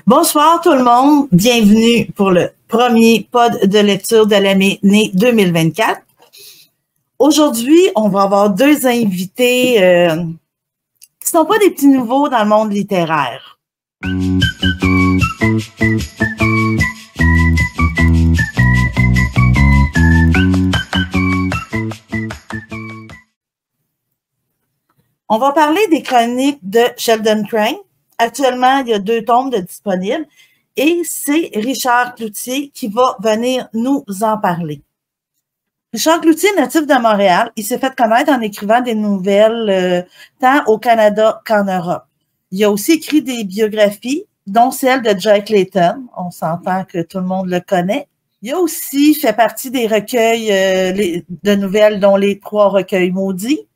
Bonsoir tout le monde, bienvenue pour le premier pod de lecture de l'année 2024. Aujourd'hui, on va avoir deux invités qui sont pas des petits nouveaux dans le monde littéraire. On va parler des chroniques de Sheldon Crane. Actuellement, il y a 2 tomes de disponibles et c'est Richard Cloutier qui va venir nous en parler. Richard Cloutier, natif de Montréal, il s'est fait connaître en écrivant des nouvelles tant au Canada qu'en Europe. Il a aussi écrit des biographies, dont celle de Jack Layton. On s'entend que tout le monde le connaît. Il a aussi fait partie des recueils de nouvelles, dont les 3 recueils maudits.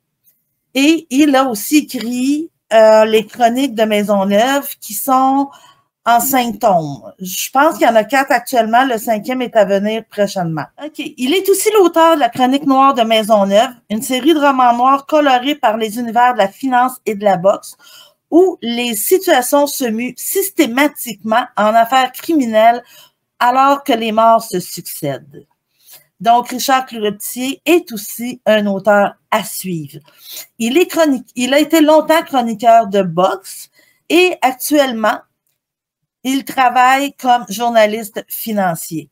Et il a aussi écrit les chroniques de Maisonneuve qui sont en 5 tomes. Je pense qu'il y en a 4 actuellement. Le 5e est à venir prochainement. OK. Il est aussi l'auteur de la Chronique noire de Maisonneuve, une série de romans noirs colorés par les univers de la finance et de la boxe, où les situations se muent systématiquement en affaires criminelles alors que les morts se succèdent. Donc, Richard Cloutier est aussi un auteur à suivre. Il a été longtemps chroniqueur de boxe et actuellement, il travaille comme journaliste financier.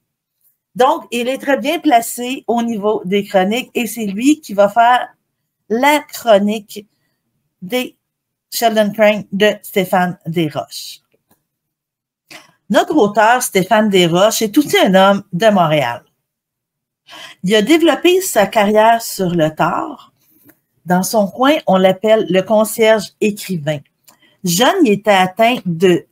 Donc, il est très bien placé au niveau des chroniques et c'est lui qui va faire la chronique des Sheldon Crane de Stéphane Desroches. Notre auteur, Stéphane Desroches, est aussi un homme de Montréal. Il a développé sa carrière sur le tard. Dans son coin, on l'appelle le concierge écrivain. Jeune, il était atteint de,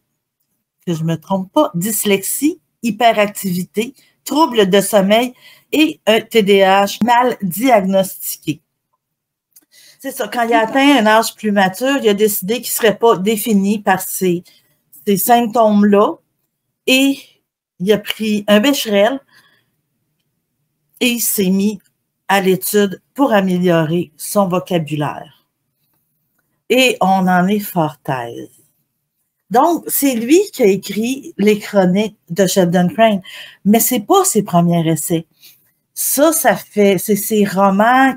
que je me trompe pas, dyslexie, hyperactivité, troubles de sommeil et un TDAH mal diagnostiqué. C'est ça, quand il a atteint un âge plus mature, il a décidé qu'il ne serait pas défini par ces symptômes-là et il a pris un Becherel et il s'est mis à l'étude pour améliorer son vocabulaire. Et on en est fort aise. Donc, c'est lui qui a écrit les chroniques de Sheldon Crane, mais c'est pas ses premiers essais. C'est ses romans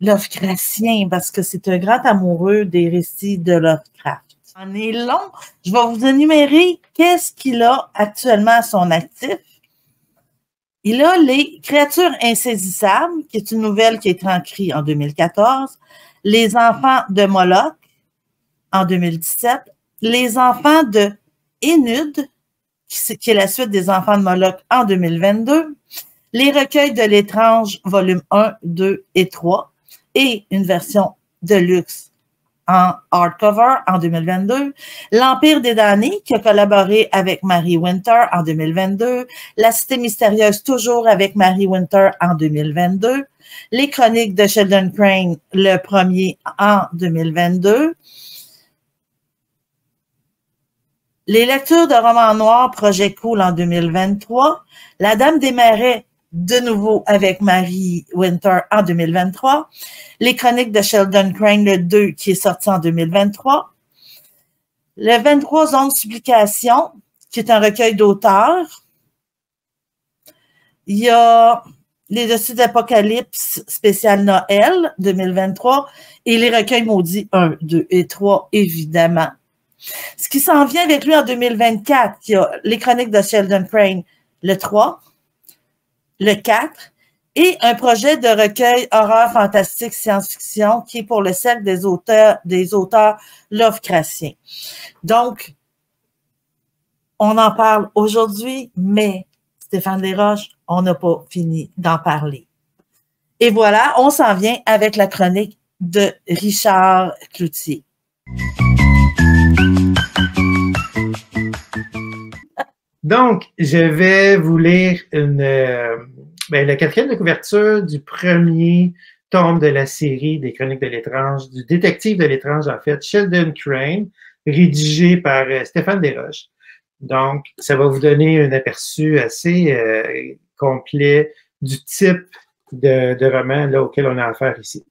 Lovecraftien, parce que c'est un grand amoureux des récits de Lovecraft. On est long. Je vais vous énumérer qu'est-ce qu'il a actuellement à son actif. Il a Les créatures insaisissables, qui est une nouvelle qui a été écrite en 2014, Les enfants de Moloch en 2017, Les enfants de Énude, qui est la suite des enfants de Moloch en 2022, Les recueils de l'étrange, volume 1, 2 et 3, et une version de luxe en hardcover en 2022, L'Empire des damnés, qui a collaboré avec Mary Winter en 2022, La Cité mystérieuse, toujours avec Mary Winter en 2022, Les chroniques de Sheldon Crane, le premier en 2022, Les lectures de romans noirs, Projet Cool en 2023, La Dame des Marais, de nouveau avec Mary Winter en 2023, Les chroniques de Sheldon Crane, le 2, qui est sorti en 2023, Le 23 ondes supplications, qui est un recueil d'auteurs. Il y a Les Dossiers d'Apocalypse spécial Noël 2023 et Les recueils maudits 1, 2 et 3, évidemment. Ce qui s'en vient avec lui en 2024, il y a Les chroniques de Sheldon Crane, le 3, le 4, et un projet de recueil horreur fantastique science-fiction qui est pour le cercle des auteurs Lovecraftiens. Donc, on en parle aujourd'hui, mais Stéphane Desroches, on n'a pas fini d'en parler. Et voilà, on s'en vient avec la chronique de Richard Cloutier. Donc, je vais vous lire la 4e de couverture du premier tome de la série des Chroniques de l'étrange, du détective de l'étrange, en fait, Sheldon Crane, rédigé par Stéphane Desroches. Donc, ça va vous donner un aperçu assez complet du type de roman là, auquel on a affaire ici.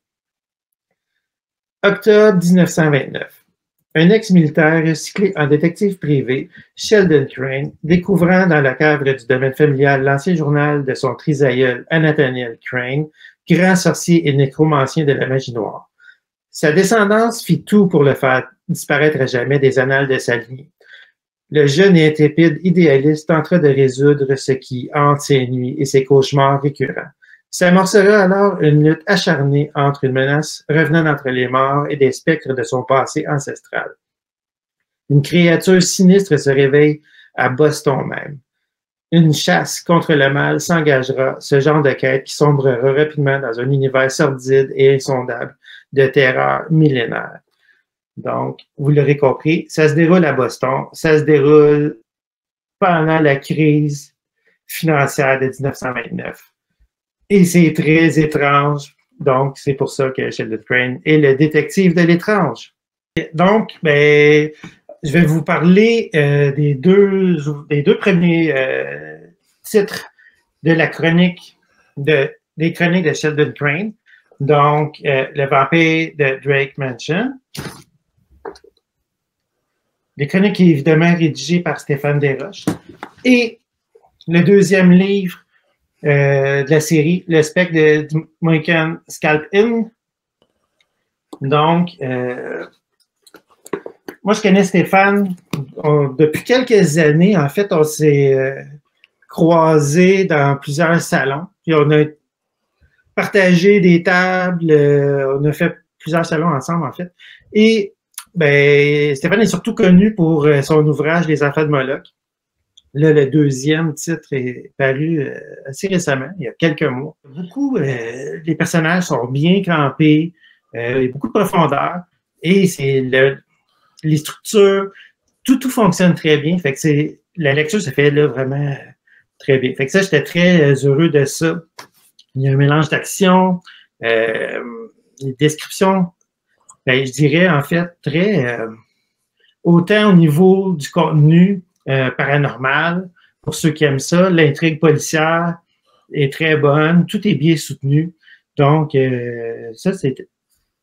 Octobre 1929. un ex-militaire recyclé en détective privé, Sheldon Crane, découvrant dans le cadre du domaine familial l'ancien journal de son trisaïeul Nathaniel Crane, grand sorcier et nécromancien de la magie noire. Sa descendance fit tout pour le faire disparaître à jamais des annales de sa lignée. Le jeune et intrépide idéaliste tentera de résoudre ce qui hante ses nuits et ses cauchemars récurrents. S'amorcera alors une lutte acharnée entre une menace revenant d'entre les morts et des spectres de son passé ancestral. Une créature sinistre se réveille à Boston même. Une chasse contre le mal s'engagera, ce genre de quête qui sombrera rapidement dans un univers sordide et insondable de terreur millénaire. Donc, vous l'aurez compris, ça se déroule à Boston, ça se déroule pendant la crise financière de 1929. Et c'est très étrange. Donc, c'est pour ça que Sheldon Crane est le détective de l'étrange. Donc, ben, je vais vous parler des deux premiers titres de la chronique des chroniques de Sheldon Crane. Donc, Le vampire de Drake Mansion. Les chroniques évidemment rédigées par Stéphane Desroches. Et le deuxième livre de la série, Le spectre de Mohican Scalp Inn. Donc, moi, je connais Stéphane depuis quelques années. En fait, on s'est croisés dans plusieurs salons. Puis on a partagé des tables. On a fait plusieurs salons ensemble, en fait. Et ben, Stéphane est surtout connu pour son ouvrage Les enfants de Moloch. Là, le deuxième titre est paru assez récemment, il y a quelques mois. Beaucoup, les personnages sont bien campés, il y a beaucoup de profondeur, et c'est les structures, tout fonctionne très bien. Fait que la lecture se fait là vraiment très bien. Fait que ça, j'étais très heureux de ça. Il y a un mélange d'action, les descriptions, ben, je dirais en fait très autant au niveau du contenu paranormal, pour ceux qui aiment ça, l'intrigue policière est très bonne, tout est bien soutenu. Donc,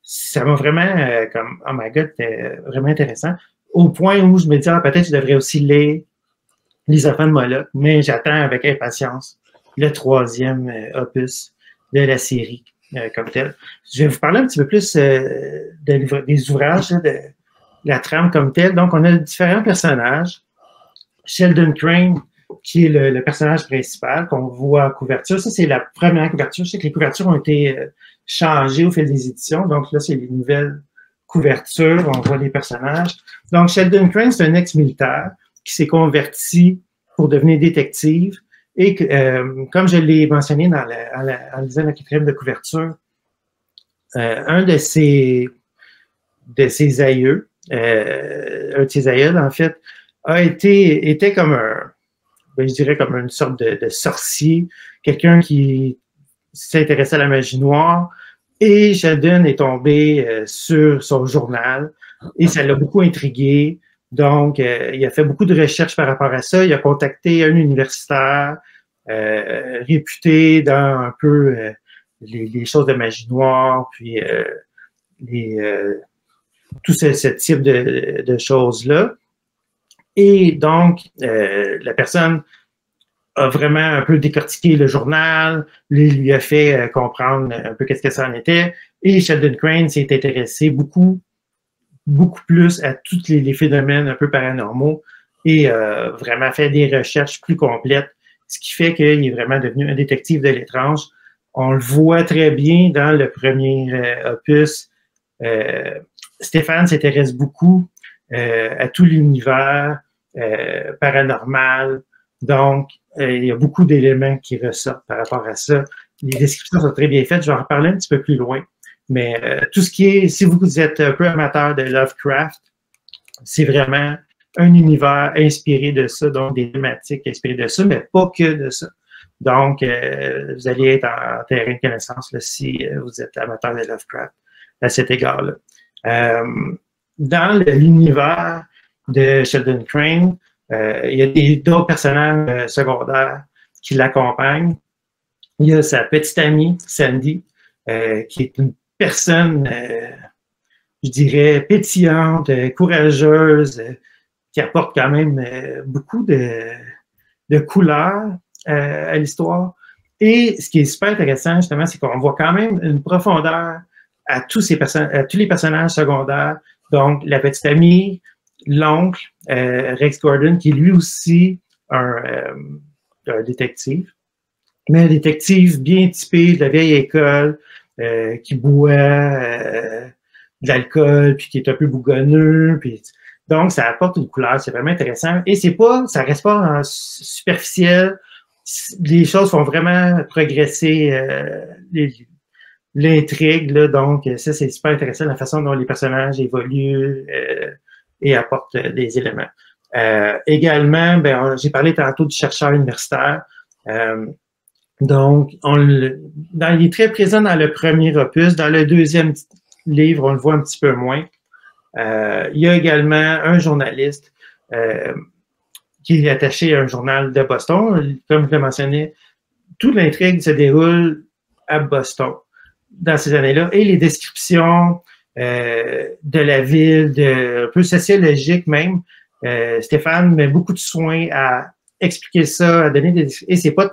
ça m'a vraiment comme, oh my God, c'était vraiment intéressant. Au point où je me disais, peut-être je devrais aussi lire Les enfants de Moloch, mais j'attends avec impatience le troisième opus de la série comme tel. Je vais vous parler un petit peu plus des ouvrages, de la trame comme telle. Donc, on a différents personnages. Sheldon Crane, qui est le personnage principal qu'on voit en couverture. Ça, c'est la première couverture. Je sais que les couvertures ont été changées au fil des éditions. Donc là, c'est les nouvelles couvertures. On voit les personnages. Donc, Sheldon Crane, c'est un ex-militaire qui s'est converti pour devenir détective. Et comme je l'ai mentionné en lisant la quatrième de couverture, un de ses aïeux, un de ses aïeuls, en fait, était comme je dirais comme une sorte de sorcier, quelqu'un qui s'intéressait à la magie noire. Et Sheldon est tombé sur son journal et ça l'a beaucoup intrigué. Donc, il a fait beaucoup de recherches par rapport à ça. Il a contacté un universitaire réputé dans un peu les choses de magie noire, puis tout ce type de choses-là. Et donc, la personne a vraiment un peu décortiqué le journal, lui a fait comprendre un peu qu'est-ce que ça en était. Et Sheldon Crane s'est intéressé beaucoup plus à tous les phénomènes un peu paranormaux et vraiment fait des recherches plus complètes, ce qui fait qu'il est vraiment devenu un détective de l'étrange. On le voit très bien dans le premier opus. Stéphane s'intéresse beaucoup à tout l'univers paranormal. Donc, il y a beaucoup d'éléments qui ressortent par rapport à ça. Les descriptions sont très bien faites. Je vais en reparler un petit peu plus loin. Mais tout ce qui est, si vous êtes un peu amateur de Lovecraft, c'est vraiment un univers inspiré de ça, donc des thématiques inspirées de ça, mais pas que de ça. Donc, vous allez être en terrain de connaissance là, si vous êtes amateur de Lovecraft à cet égard-là. Dans l'univers de Sheldon Crane, il y a d'autres personnages secondaires qui l'accompagnent. Il y a sa petite amie, Sandy, qui est une personne je dirais, pétillante, courageuse, qui apporte quand même beaucoup de couleurs à l'histoire. Et ce qui est super intéressant, justement, c'est qu'on voit quand même une profondeur à tous les personnages secondaires. Donc, la petite amie, l'oncle, Rex Gordon, qui est lui aussi un détective, mais un détective bien typé de la vieille école, qui boit de l'alcool, puis qui est un peu bougonneux, puis donc ça apporte une couleur, c'est vraiment intéressant. Et ça reste pas en superficiel. Les choses font vraiment progresser l'intrigue, là, donc ça c'est super intéressant, la façon dont les personnages évoluent et apportent des éléments. Également, ben, j'ai parlé tantôt du chercheur universitaire. Donc, il est très présent dans le premier opus. Dans le deuxième livre, on le voit un petit peu moins. Il y a également un journaliste qui est attaché à un journal de Boston. Comme je l'ai mentionné, toute l'intrigue se déroule à Boston dans ces années-là. Et les descriptions de la ville, un peu sociologique même, Stéphane met beaucoup de soin à expliquer ça, à donner des... Et c'est pas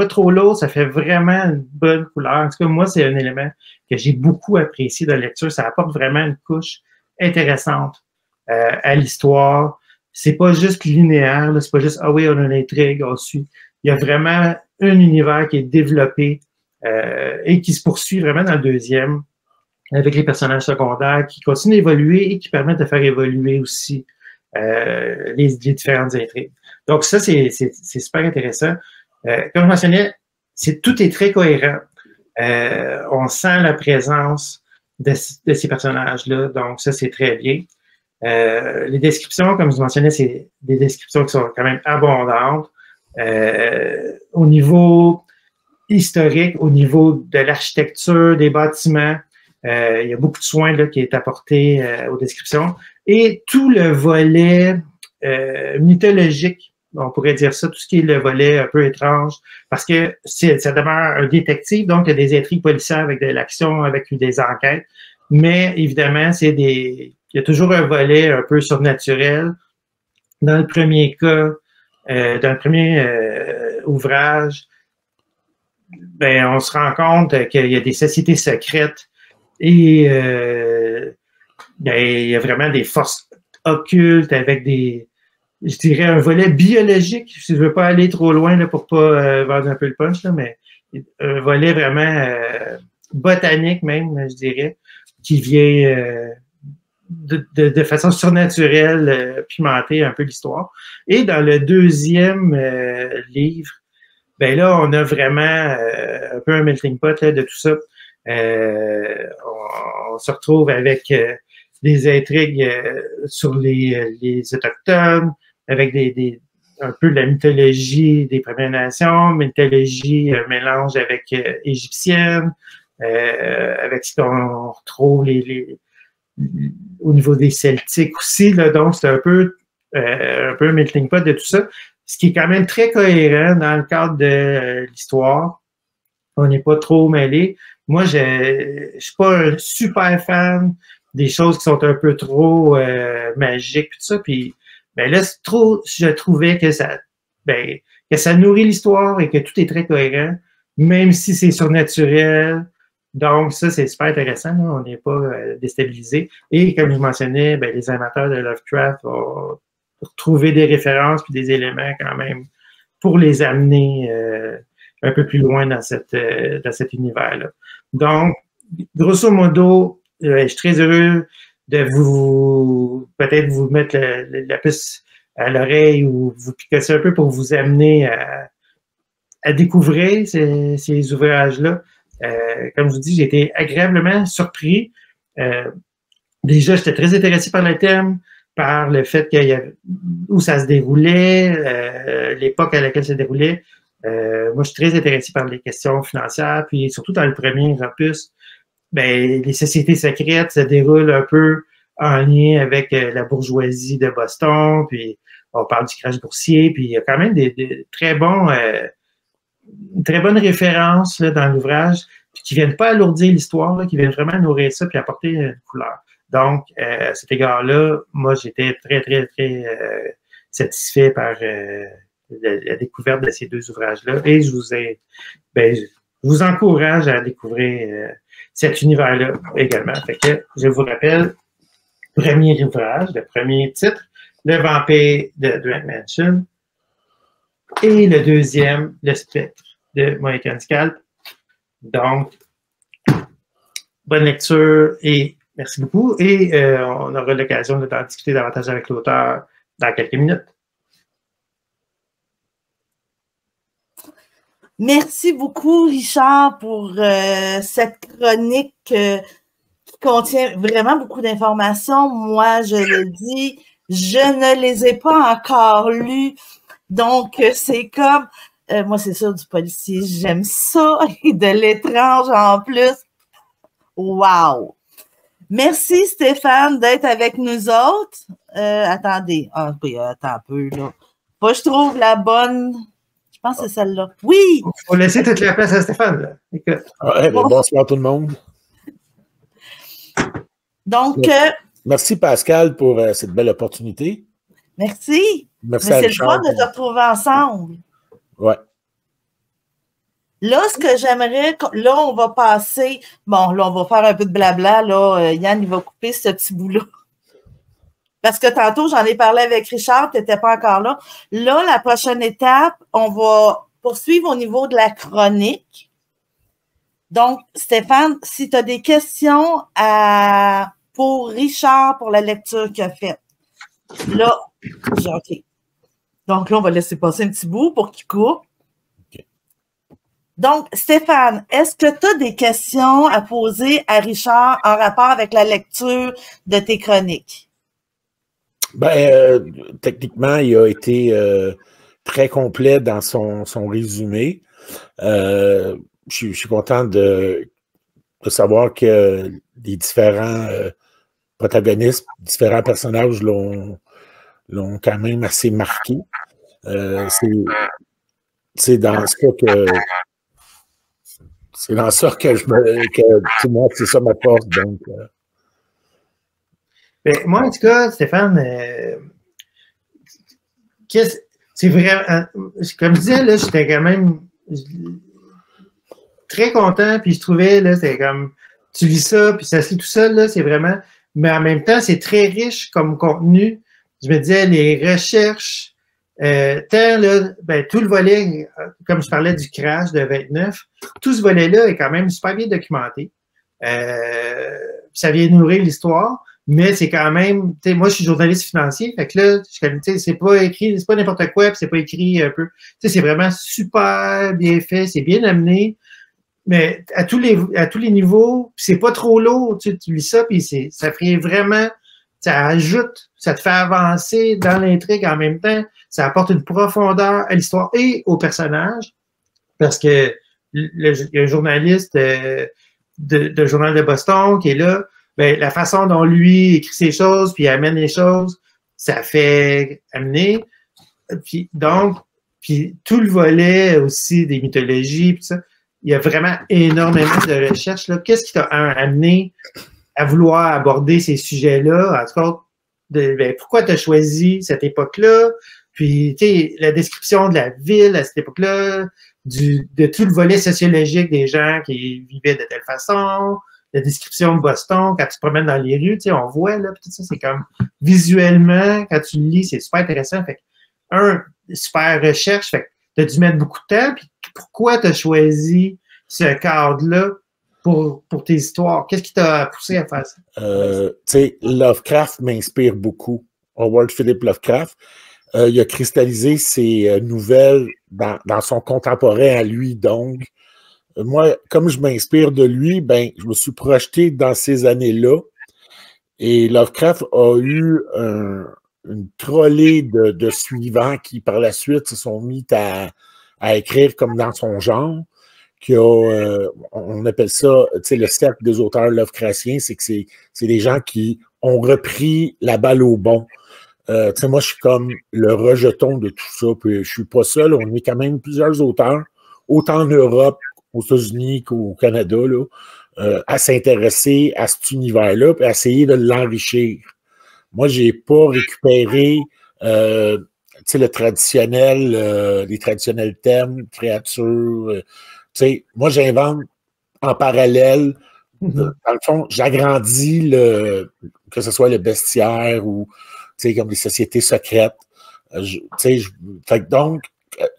trop lourd, ça fait vraiment une bonne couleur. En tout cas, moi, c'est un élément que j'ai beaucoup apprécié de la lecture. Ça apporte vraiment une couche intéressante à l'histoire. C'est pas juste linéaire, c'est pas juste « Ah oui, on a une intrigue, on suit ». Il y a vraiment un univers qui est développé et qui se poursuit vraiment dans le deuxième, avec les personnages secondaires qui continuent d'évoluer et qui permettent de faire évoluer aussi les différentes intrigues. Donc ça, c'est super intéressant. Comme je mentionnais, tout est très cohérent. On sent la présence de ces personnages-là, donc ça, c'est très bien. Les descriptions, comme je mentionnais, c'est des descriptions qui sont quand même abondantes. Au niveau historique, au niveau de l'architecture, des bâtiments, il y a beaucoup de soin là, qui est apporté aux descriptions. Et tout le volet mythologique, on pourrait dire ça, tout ce qui est le volet un peu étrange, parce que ça demeure un détective, donc il y a des intrigues policières avec de l'action, avec des enquêtes, mais évidemment, il y a toujours un volet un peu surnaturel. Dans le premier cas, dans le premier ouvrage, ben, on se rend compte qu'il y a des sociétés secrètes et ben, il y a vraiment des forces occultes avec je dirais, un volet biologique. Je ne veux pas aller trop loin là, pour pas vendre un peu le punch, là, mais un volet vraiment botanique même, je dirais, qui vient de façon surnaturelle pimenter un peu l'histoire. Et dans le deuxième livre, ben là, on a vraiment un peu un melting pot là, de tout ça. On se retrouve avec des intrigues sur les Autochtones, avec un peu de la mythologie des Premières Nations, mythologie mélange avec égyptienne, avec ce qu'on retrouve au niveau des Celtiques aussi. Là, donc, c'est un peu un melting pot de tout ça, ce qui est quand même très cohérent dans le cadre de l'histoire. On n'est pas trop mêlé. Moi, je suis pas un super fan des choses qui sont un peu trop magiques, tout ça. Puis, ben là, je trouvais que ça nourrit l'histoire et que tout est très cohérent, même si c'est surnaturel. Donc, ça, c'est super intéressant. Là. On n'est pas déstabilisé. Et comme je mentionnais, ben, les amateurs de Lovecraft vont retrouver des références puis des éléments quand même pour les amener un peu plus loin dans cet univers-là. Donc, grosso modo, je suis très heureux de peut-être vous mettre la puce à l'oreille ou vous picasser un peu pour vous amener à découvrir ces ouvrages-là. Comme je vous dis, j'ai été agréablement surpris. Déjà, j'étais très intéressé par le thème, par le fait où ça se déroulait, l'époque à laquelle ça se déroulait. Moi, je suis très intéressé par les questions financières, puis surtout dans le premier opus, ben, les sociétés secrètes se déroulent un peu en lien avec la bourgeoisie de Boston, puis on parle du crash boursier, puis il y a quand même des très bonnes références là, dans l'ouvrage, puis qui viennent pas alourdir l'histoire, qui viennent vraiment nourrir ça, puis apporter une couleur. Donc, à cet égard-là, moi, j'étais très, très, très satisfait par la découverte de ces deux ouvrages-là. Et je vous encourage à découvrir cet univers-là également. Fait que, je vous rappelle, premier ouvrage, le premier titre, Le Vampire de Drake Mansion, et le deuxième, Le Spectre de Mohican Scalp. Donc, bonne lecture et merci beaucoup. Et on aura l'occasion d'en discuter davantage avec l'auteur dans quelques minutes. Merci beaucoup, Richard, pour cette chronique qui contient vraiment beaucoup d'informations. Moi, je le dis, je ne les ai pas encore lues. Donc, c'est comme, moi, c'est sûr, du policier, j'aime ça, et de l'étrange en plus. Wow! Merci, Stéphane, d'être avec nous autres. Attendez, oui, attends un peu, là. Moi, je trouve la bonne... Je pense que c'est celle-là. Oui! Il faut laisser toute la place à Stéphane. Là. Ouais, bonsoir tout le monde. Donc... merci Pascal pour cette belle opportunité. Merci. Merci c'est le fun de te retrouver ensemble. Ouais. Là, ce que j'aimerais... Là, on va passer... Bon, là, on va faire un peu de blabla. Là, Yann, il va couper ce petit bout-là. Parce que tantôt, j'en ai parlé avec Richard, tu n'étais pas encore là. Là, la prochaine étape, on va poursuivre au niveau de la chronique. Donc, Stéphane, si tu as des questions pour Richard pour la lecture qu'il a faite, là, OK. Donc là, on va laisser passer un petit bout pour qu'il coupe. Okay. Donc, Stéphane, est-ce que tu as des questions à poser à Richard en rapport avec la lecture de tes chroniques? Techniquement, il a été très complet dans son résumé. Je suis content de savoir que les différents protagonistes, différents personnages l'ont quand même assez marqué. C'est dans ça que moi, c'est ça ma force. Donc, moi, en tout cas, Stéphane, c'est vraiment, comme je disais, là, j'étais quand même très content, puis je trouvais, là, c'est comme, tu lis ça, puis ça se lit tout seul, là, c'est vraiment, mais en même temps, c'est très riche comme contenu. Je me disais, les recherches, tant, là, tout le volet, comme je parlais du crash de 29, tout ce volet-là est quand même super bien documenté. Ça vient nourrir l'histoire. Mais c'est quand même, tu sais, moi, je suis journaliste financier, fait que là, c'est pas écrit, c'est pas n'importe quoi, puis c'est pas écrit un peu. Tu sais, c'est vraiment super bien fait, c'est bien amené, mais à tous les niveaux, c'est pas trop lourd, tu lis ça, puis ça fait vraiment, ça ajoute, ça te fait avancer dans l'intrigue en même temps, ça apporte une profondeur à l'histoire et au personnage, parce que il y a un journaliste de Journal de Boston qui est là. La façon dont lui écrit ses choses, puis amène les choses, ça fait amener. Puis tout le volet aussi des mythologies, puis ça, il y a vraiment énormément de recherches. Qu'est-ce qui t'a amené à vouloir aborder ces sujets-là? En tout cas, pourquoi tu as choisi cette époque-là? Puis, tu sais, la description de la ville à cette époque-là, de tout le volet sociologique des gens qui vivaient de telle façon, la description de Boston, quand tu te promènes dans les rues, tu sais, on voit, là, tout ça, c'est comme, visuellement, quand tu le lis, c'est super intéressant. Fait super recherche, fait que tu as dû mettre beaucoup de temps, puis pourquoi tu as choisi ce cadre-là pour tes histoires? Qu'est-ce qui t'a poussé à faire ça? Tu sais, Lovecraft m'inspire beaucoup. Howard Philip Lovecraft. Il a cristallisé ses nouvelles dans son contemporain à lui, donc, moi, comme je m'inspire de lui, je me suis projeté dans ces années-là. Et Lovecraft a eu une trollée de suivants qui, par la suite, se sont mis à écrire comme dans son genre. On appelle ça, tu sais, le cercle des auteurs Lovecraftiens, c'est que c'est des gens qui ont repris la balle au bon. Tu sais, moi, je suis comme le rejeton de tout ça. Puis je suis pas seul. On est quand même plusieurs auteurs, autant en Europe, aux États-Unis qu'au Canada, là, à s'intéresser à cet univers-là et à essayer de l'enrichir. Moi, j'ai pas récupéré les traditionnels thèmes, créatures. Moi, j'invente en parallèle. Dans le fond, j'agrandis que ce soit le bestiaire ou comme les sociétés secrètes. Donc,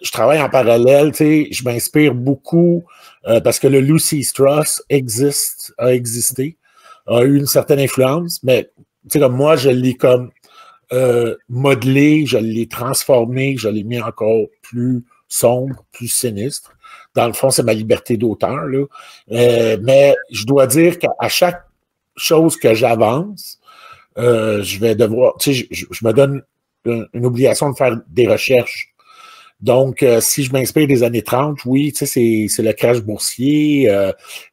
je travaille en parallèle, je m'inspire beaucoup parce que le Lucy Strauss a existé, a eu une certaine influence, mais comme moi, je l'ai comme modelé, je l'ai transformé, je l'ai mis encore plus sombre, plus sinistre. Dans le fond, c'est ma liberté d'auteur, là. Mais je dois dire qu'à chaque chose que j'avance, je vais devoir, je me donne une obligation de faire des recherches. Donc, si je m'inspire des années 30, oui, c'est le crash boursier,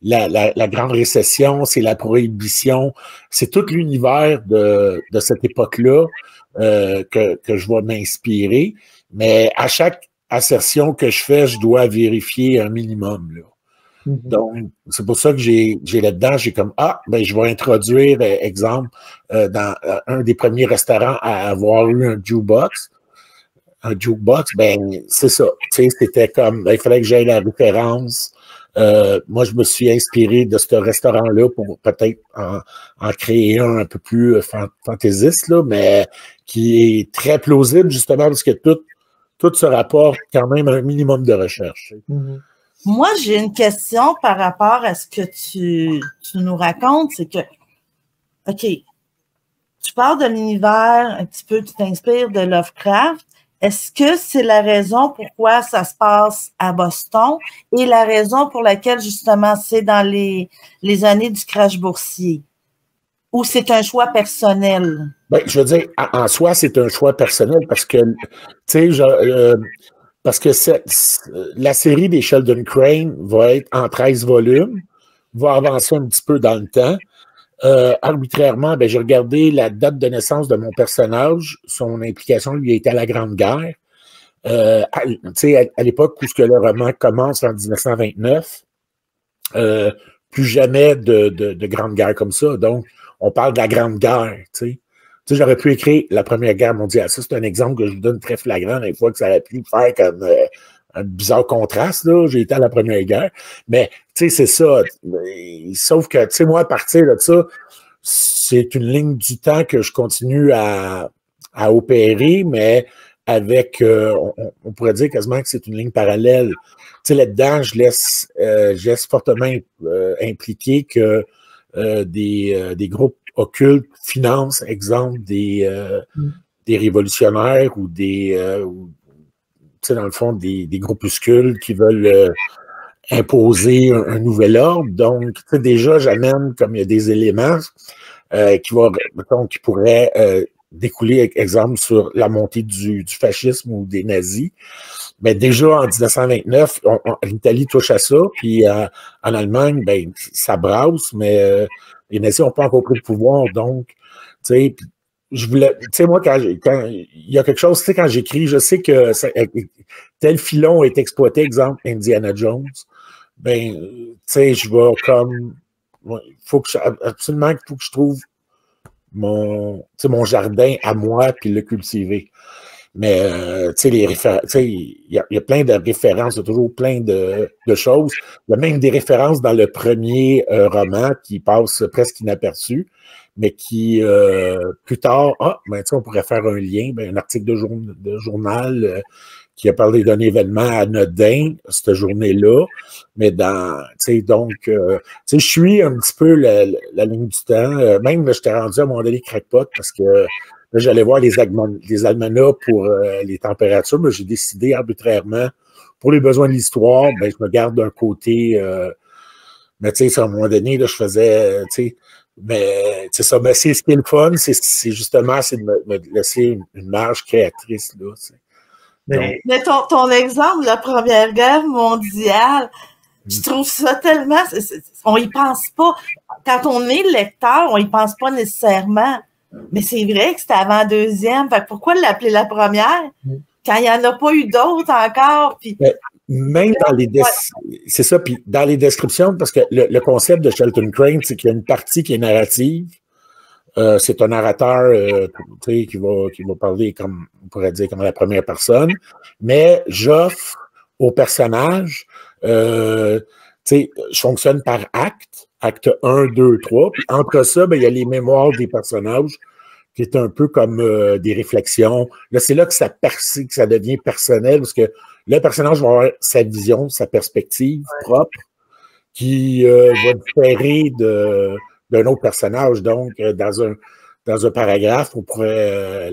la grande récession, c'est la prohibition, c'est tout l'univers de cette époque-là que je vais m'inspirer. Mais à chaque assertion que je fais, je dois vérifier un minimum, là. Donc, c'est pour ça que j'ai là-dedans, j'ai comme, je vais introduire, exemple, dans un des premiers restaurants à avoir eu un jukebox. Un jukebox, c'est ça. C'était comme, il fallait que j'aille la référence. Moi, je me suis inspiré de ce restaurant-là pour peut-être en créer un peu plus fantaisiste, là, mais qui est très plausible, justement, parce que tout se rapporte quand même à un minimum de recherche. Moi, j'ai une question par rapport à ce que tu nous racontes, c'est que, OK, tu parles de l'univers, un petit peu, tu t'inspires de Lovecraft. Est-ce que c'est la raison pourquoi ça se passe à Boston et la raison pour laquelle, justement, c'est dans les années du crash boursier? Ou c'est un choix personnel? Je veux dire, en soi, c'est un choix personnel parce que, parce que la série des Sheldon Crane va être en 13 volumes, va avancer un petit peu dans le temps. Arbitrairement, j'ai regardé la date de naissance de mon personnage. Son implication lui a été à la Grande Guerre. À l'époque où le roman commence en 1929, plus jamais de Grande Guerre comme ça. Donc, on parle de la Grande Guerre. J'aurais pu écrire la Première Guerre mondiale. Ça, c'est un exemple que je vous donne très flagrant. Des fois que ça aurait pu faire comme un bizarre contraste, là. J'ai été à la Première Guerre. Mais, c'est ça. Sauf que, moi, à partir de ça, c'est une ligne du temps que je continue à opérer, mais avec, on pourrait dire quasiment que c'est une ligne parallèle. Là-dedans, je laisse fortement impliquer que des groupes occultes financent, exemple, des révolutionnaires ou dans le fond, des groupuscules qui veulent imposer un nouvel ordre. Donc, déjà, j'amène comme il y a des éléments qui pourraient découler, exemple, sur la montée du fascisme ou des nazis. Mais déjà, en 1929, l'Italie touche à ça, puis en Allemagne, ça brasse, mais les nazis n'ont pas encore pris le pouvoir. Donc, je voulais, moi, quand il y a quelque chose, quand j'écris, je sais que tel filon est exploité, exemple, Indiana Jones, je vais comme, absolument qu'il faut que je trouve mon jardin à moi puis le cultiver. Mais, il y a plein de références, il y a toujours plein de choses. Il y a même des références dans le premier roman qui passent presque inaperçus, mais qui, plus tard, on pourrait faire un lien, un article de journal qui a parlé d'un événement anodin, cette journée-là, mais je suis un petit peu la ligne du temps. Même, j'étais rendu à un moment donné crackpot parce que là, j'allais voir les almanachs pour les températures, mais j'ai décidé arbitrairement, pour les besoins de l'histoire, je me garde d'un côté, mais à un moment donné, là, je faisais, mais c'est ça, mais c'est ce qui est le fun, c'est justement de me laisser une marge créatrice, là, Mais ton exemple de la Première Guerre mondiale, je trouve ça tellement... on y pense pas. Quand on est lecteur, on y pense pas nécessairement. Mais c'est vrai que c'était avant la deuxième. Fait que pourquoi l'appeler la première quand il n'y en a pas eu d'autres encore? Puis... même dans les c'est ça, puis dans les descriptions, parce que le concept de Shelton Crane, c'est qu'il y a une partie qui est narrative. C'est un narrateur qui va parler comme on pourrait dire comme la première personne, mais j'offre aux personnages, je fonctionne par acte 1, 2, 3. Puis entre ça, ben, il y a les mémoires des personnages qui est un peu comme des réflexions. Là, c'est là que ça devient personnel, parce que le personnage va avoir sa vision, sa perspective propre, qui va différer d'un autre personnage. Donc, dans un paragraphe, on pourrait,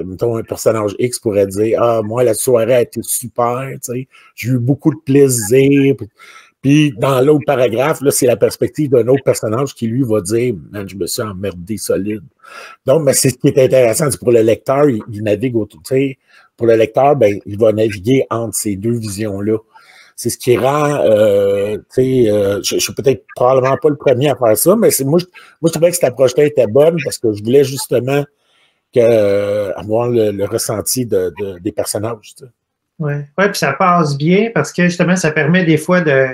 mettons, un personnage X pourrait dire « Ah, moi, la soirée a été super, tu sais, j'ai eu beaucoup de plaisir. » Puis, dans l'autre paragraphe, là, c'est la perspective d'un autre personnage qui, lui, va dire « Man, je me suis emmerdé solide. » Donc, ben, c'est ce qui est intéressant. C'est pour le lecteur, il navigue autour, tu sais. Pour le lecteur, ben, il va naviguer entre ces deux visions-là. C'est ce qui rend, je suis peut-être probablement pas le premier à faire ça, mais moi, je trouvais que cette approche-là était bonne parce que je voulais justement avoir le ressenti des personnages. Oui, puis ça passe bien parce que justement, ça permet des fois de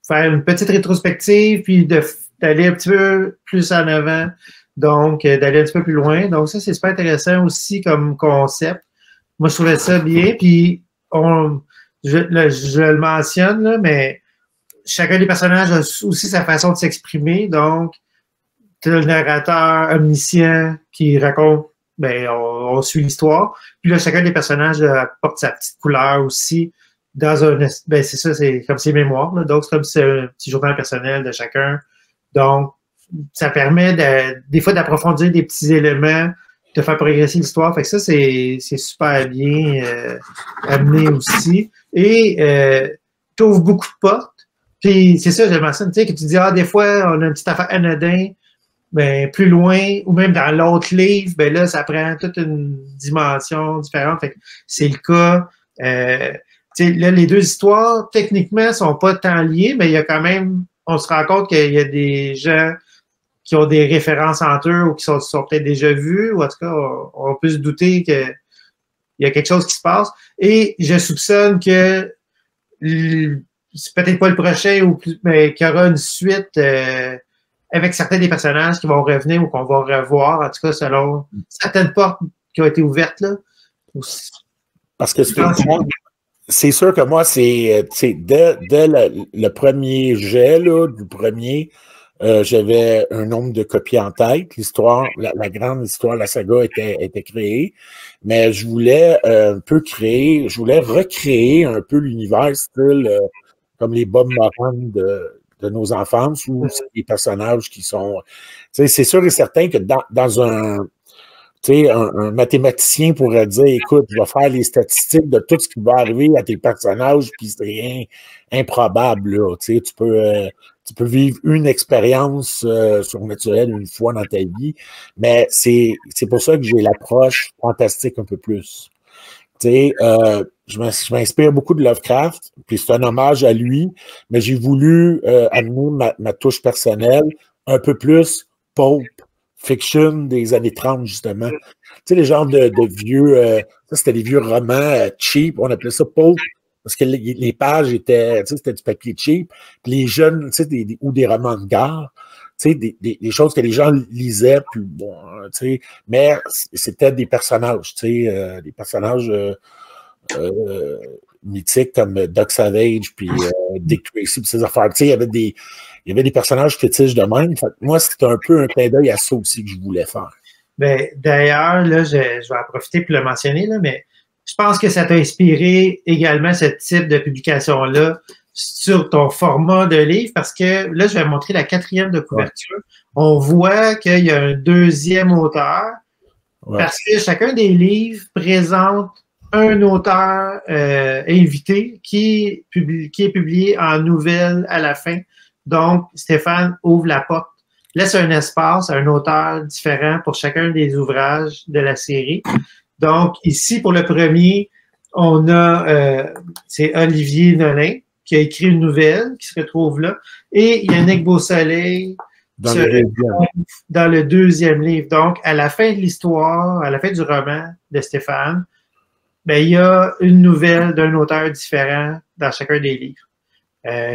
faire une petite rétrospective puis d'aller un petit peu plus en avant, donc d'aller un petit peu plus loin. Donc ça, c'est super intéressant aussi comme concept. Moi, je trouvais ça bien, puis je le mentionne, là, mais chacun des personnages a aussi sa façon de s'exprimer. Donc, tu as le narrateur omniscient qui raconte, ben, on suit l'histoire. Puis là, chacun des personnages apporte sa petite couleur aussi dans un... Ben, c'est ça, c'est comme ses mémoires. Là. Donc, c'est comme si c'est un petit journal personnel de chacun. Donc, ça permet des fois d'approfondir des petits éléments, de faire progresser l'histoire. Fait que ça, c'est super bien amené aussi. Et tu ouvres beaucoup de portes. Puis c'est ça, je mentionne, tu sais, que tu dis, des fois, on a une petite affaire anodin, ben, plus loin, ou même dans l'autre livre, ben là, ça prend toute une dimension différente. Fait que c'est le cas. Tu sais, là, les deux histoires, techniquement, sont pas tant liées, mais il y a quand même, on se rend compte qu'il y a des gens qui ont des références entre eux ou qui sont peut-être déjà vus, ou en tout cas, on peut se douter qu'il y a quelque chose qui se passe. Et je soupçonne que c'est peut-être pas le prochain, mais qu'il y aura une suite avec certains des personnages qui vont revenir ou qu'on va revoir, en tout cas, selon certaines portes qui ont été ouvertes, là. Parce que c'est sûr que moi, c'est dès le premier jet, là, du premier, j'avais un nombre de copies en tête. L'histoire, la grande histoire, la saga était créée, mais je voulais je voulais recréer un peu l'univers style comme les Bob Moran de nos enfances, où c'est des personnages qui sont... C'est sûr et certain que dans un mathématicien pourrait dire, écoute, tu vas faire les statistiques de tout ce qui va arriver à tes personnages, puis c'est rien improbable, là. Tu peux vivre une expérience surnaturelle une fois dans ta vie, mais c'est pour ça que j'ai l'approche fantastique un peu plus. Je m'inspire beaucoup de Lovecraft, puis c'est un hommage à lui, mais j'ai voulu amener ma touche personnelle un peu plus pulp fiction des années 30, justement. Tu sais, les genres de vieux, ça c'était des vieux romans cheap, on appelait ça pulp, parce que les pages étaient, tu sais, c'était du papier cheap, puis les jeunes, tu sais, ou des romans de gare, tu sais, des choses que les gens lisaient, puis bon, tu sais, mais c'était des personnages, tu sais, des personnages mythiques comme Doc Savage, puis Dick Tracy, puis ces affaires, tu sais, il y avait des personnages fétiches de même. Fait que moi, c'était un peu un clin d'œil à ça aussi que je voulais faire. Ben, d'ailleurs, là, je vais en profiter pour le mentionner, là, mais je pense que ça t'a inspiré également ce type de publication-là sur ton format de livre, parce que là, je vais montrer la 4e de couverture. Ouais. On voit qu'il y a un 2e auteur, parce que chacun des livres présente un auteur invité qui est publié en nouvelle à la fin. Donc, Stéphane ouvre la porte, laisse un espace à un auteur différent pour chacun des ouvrages de la série. Donc, ici, pour le premier, on a, c'est Olivier Nolin qui a écrit une nouvelle qui se retrouve là. Et Yannick Beausoleil dans le 2e livre. Donc, à la fin de l'histoire, à la fin du roman de Stéphane, ben, il y a une nouvelle d'un auteur différent dans chacun des livres